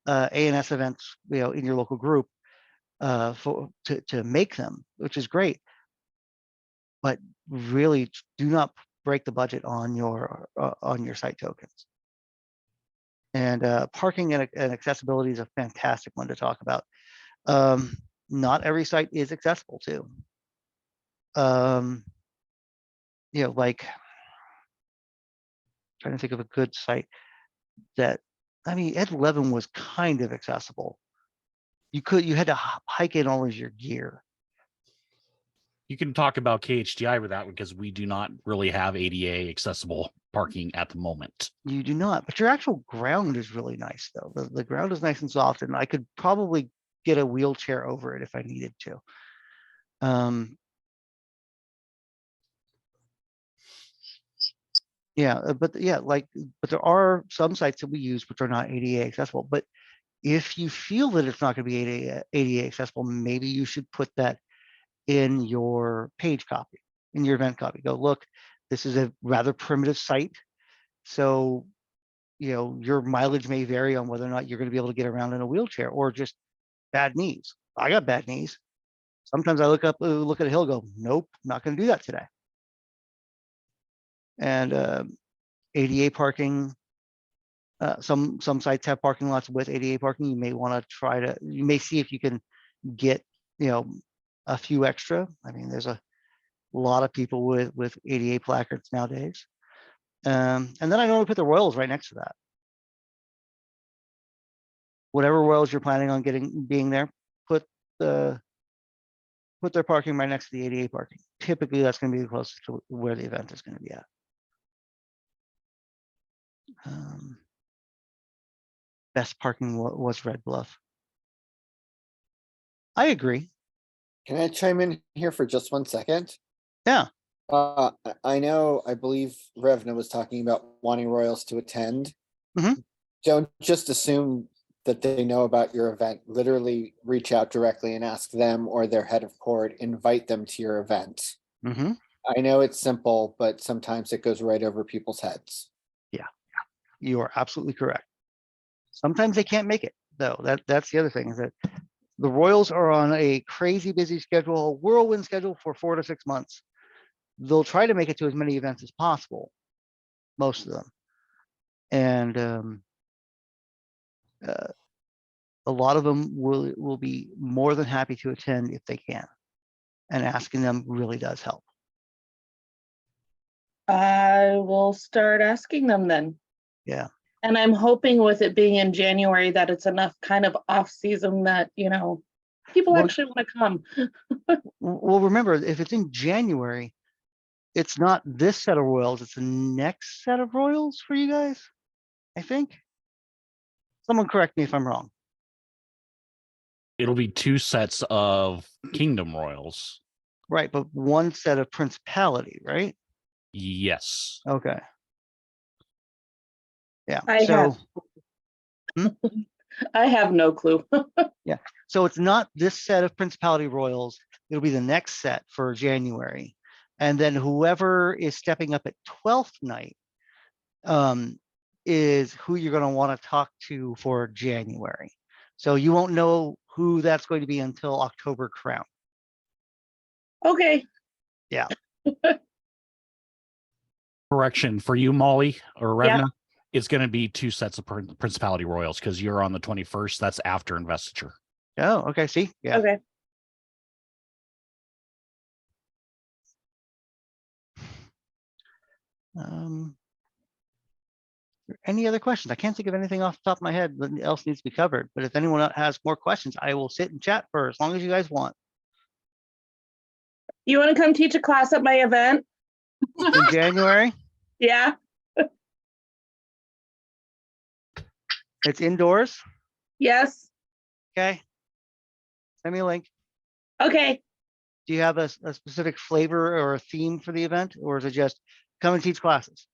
A&S events in your local group to make them, which is great. But really, do not break the budget on your site tokens. And parking and accessibility is a fantastic one to talk about. Not every site is accessible too. Trying to think of a good site that, I mean, Ed 11 was kind of accessible. You had to hike in all of your gear. You can talk about KHDI with that one, because we do not really have ADA accessible parking at the moment. You do not, but your actual ground is really nice though. The ground is nice and soft, and I could probably get a wheelchair over it if I needed to. But there are some sites that we use which are not ADA accessible. But if you feel that it's not going to be ADA accessible, maybe you should put that in your page copy, in your event copy. Go, look, this is a rather primitive site, so your mileage may vary on whether or not you're going to be able to get around in a wheelchair, or just bad knees. I got bad knees. Sometimes I look at a hill, go, nope, not going to do that today. And ADA parking. Some sites have parking lots with ADA parking. You may want to you may see if you can get a few extra. I mean, there's a lot of people with ADA placards nowadays. And then I normally put the royals right next to that. Whatever royals you're planning on being there, put their parking right next to the ADA parking. Typically, that's going to be the closest to where the event is going to be at. Best parking was Red Bluff. I agree. Can I chime in here for just 1 second? Yeah. I know, I believe Revna was talking about wanting royals to attend. Mhm. Don't just assume that they know about your event. Literally reach out directly and ask them or their head of court, invite them to your event. Mm-hmm. I know it's simple, but sometimes it goes right over people's heads. Yeah, you are absolutely correct. Sometimes they can't make it, though. That's the other thing, is that the Royals are on a crazy busy schedule, a whirlwind schedule for 4 to 6 months. They'll try to make it to as many events as possible, most of them. And a lot of them will be more than happy to attend if they can. And asking them really does help. I will start asking them then. Yeah. And I'm hoping with it being in January that it's enough kind of off season that, people Well- actually want to come. Well, remember, if it's in January, it's not this set of Royals, it's the next set of Royals for you guys, I think. Someone correct me if I'm wrong. It'll be 2 sets of Kingdom Royals. Right, but one set of Principality, right? Yes. Okay. Yeah, I so, have no clue. yeah, so it's not this set of Principality Royals, it'll be the next set for January. And then whoever is stepping up at 12th night is who you're going to want to talk to for January. So you won't know who that's going to be until October Crown. Okay. Yeah. Correction for you, Molly or Yeah. Revna. It's going to be 2 sets of Principality Royals because you're on the 21st. That's after investiture. Oh, okay. See, yeah. Okay. Any other questions? I can't think of anything off the top of my head that else needs to be covered. But if anyone has more questions, I will sit and chat for as long as you guys want. You want to come teach a class at my event? In January, Yeah. it's indoors. Yes. Okay. Send me a link. Okay. Do you have a specific flavor or a theme for the event, or is it just come and teach classes?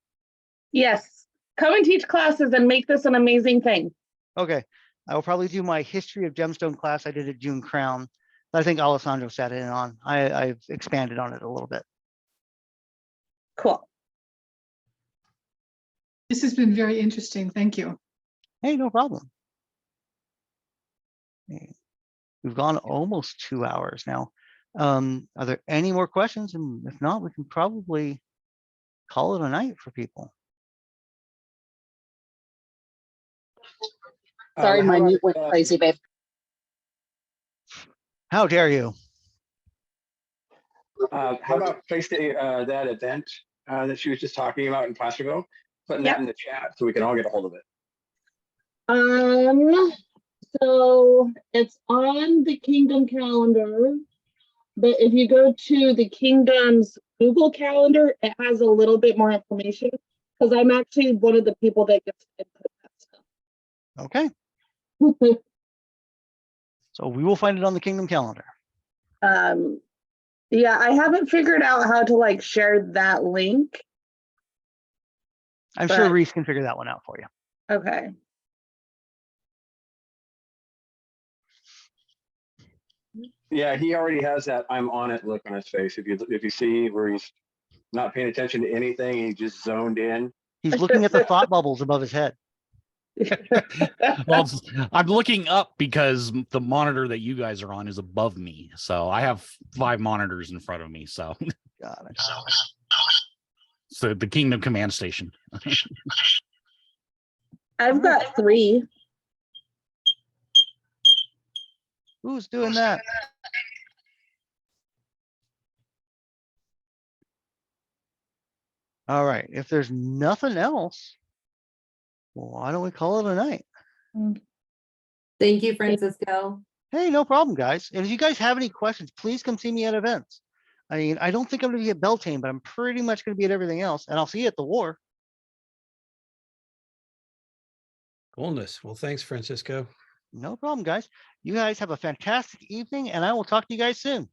Yes. Come and teach classes and make this an amazing thing. Okay. I will probably do my history of gemstone class I did at June Crown. I think Alessandro sat in on. I've expanded on it a little bit. Cool. This has been very interesting. Thank you. Hey, no problem. We've gone almost 2 hours now. Are there any more questions? And if not, we can probably call it a night for people. Sorry, How my about, mute went crazy, babe. How dare you? how about placing that event that she was just talking about in Placerville, putting that in the chat so we can all get a hold of it. So it's on the Kingdom calendar, but if you go to the Kingdom's Google Calendar, it has a little bit more information because I'm actually one of the people that gets to input that Okay. stuff. So we will find it on the Kingdom calendar. Yeah, I haven't figured out how to share that link. I'm sure But- Reese can figure that one out for you. Okay. Yeah, he already has that "I'm on it" look on his face. If you see where he's not paying attention to anything, he just zoned in. He's looking at the thought bubbles above his head. Well, I'm looking up because the monitor that you guys are on is above me. So I have 5 monitors in front of me. So Got it. so the Kingdom Command Station. I've got 3. Who's doing that? All right. If there's nothing else, why don't we call it a night? Thank you, Francisco. Hey, no problem, guys. And if you guys have any questions, please come see me at events. I mean, I don't think I'm going to be at Beltane, but I'm pretty much going to be at everything else. And I'll see you at the war. Coolness. Well, thanks, Francisco. No problem, guys. You guys have a fantastic evening, and I will talk to you guys soon.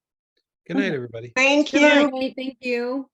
Good night, everybody. Thank Good night. you. Okay, thank you.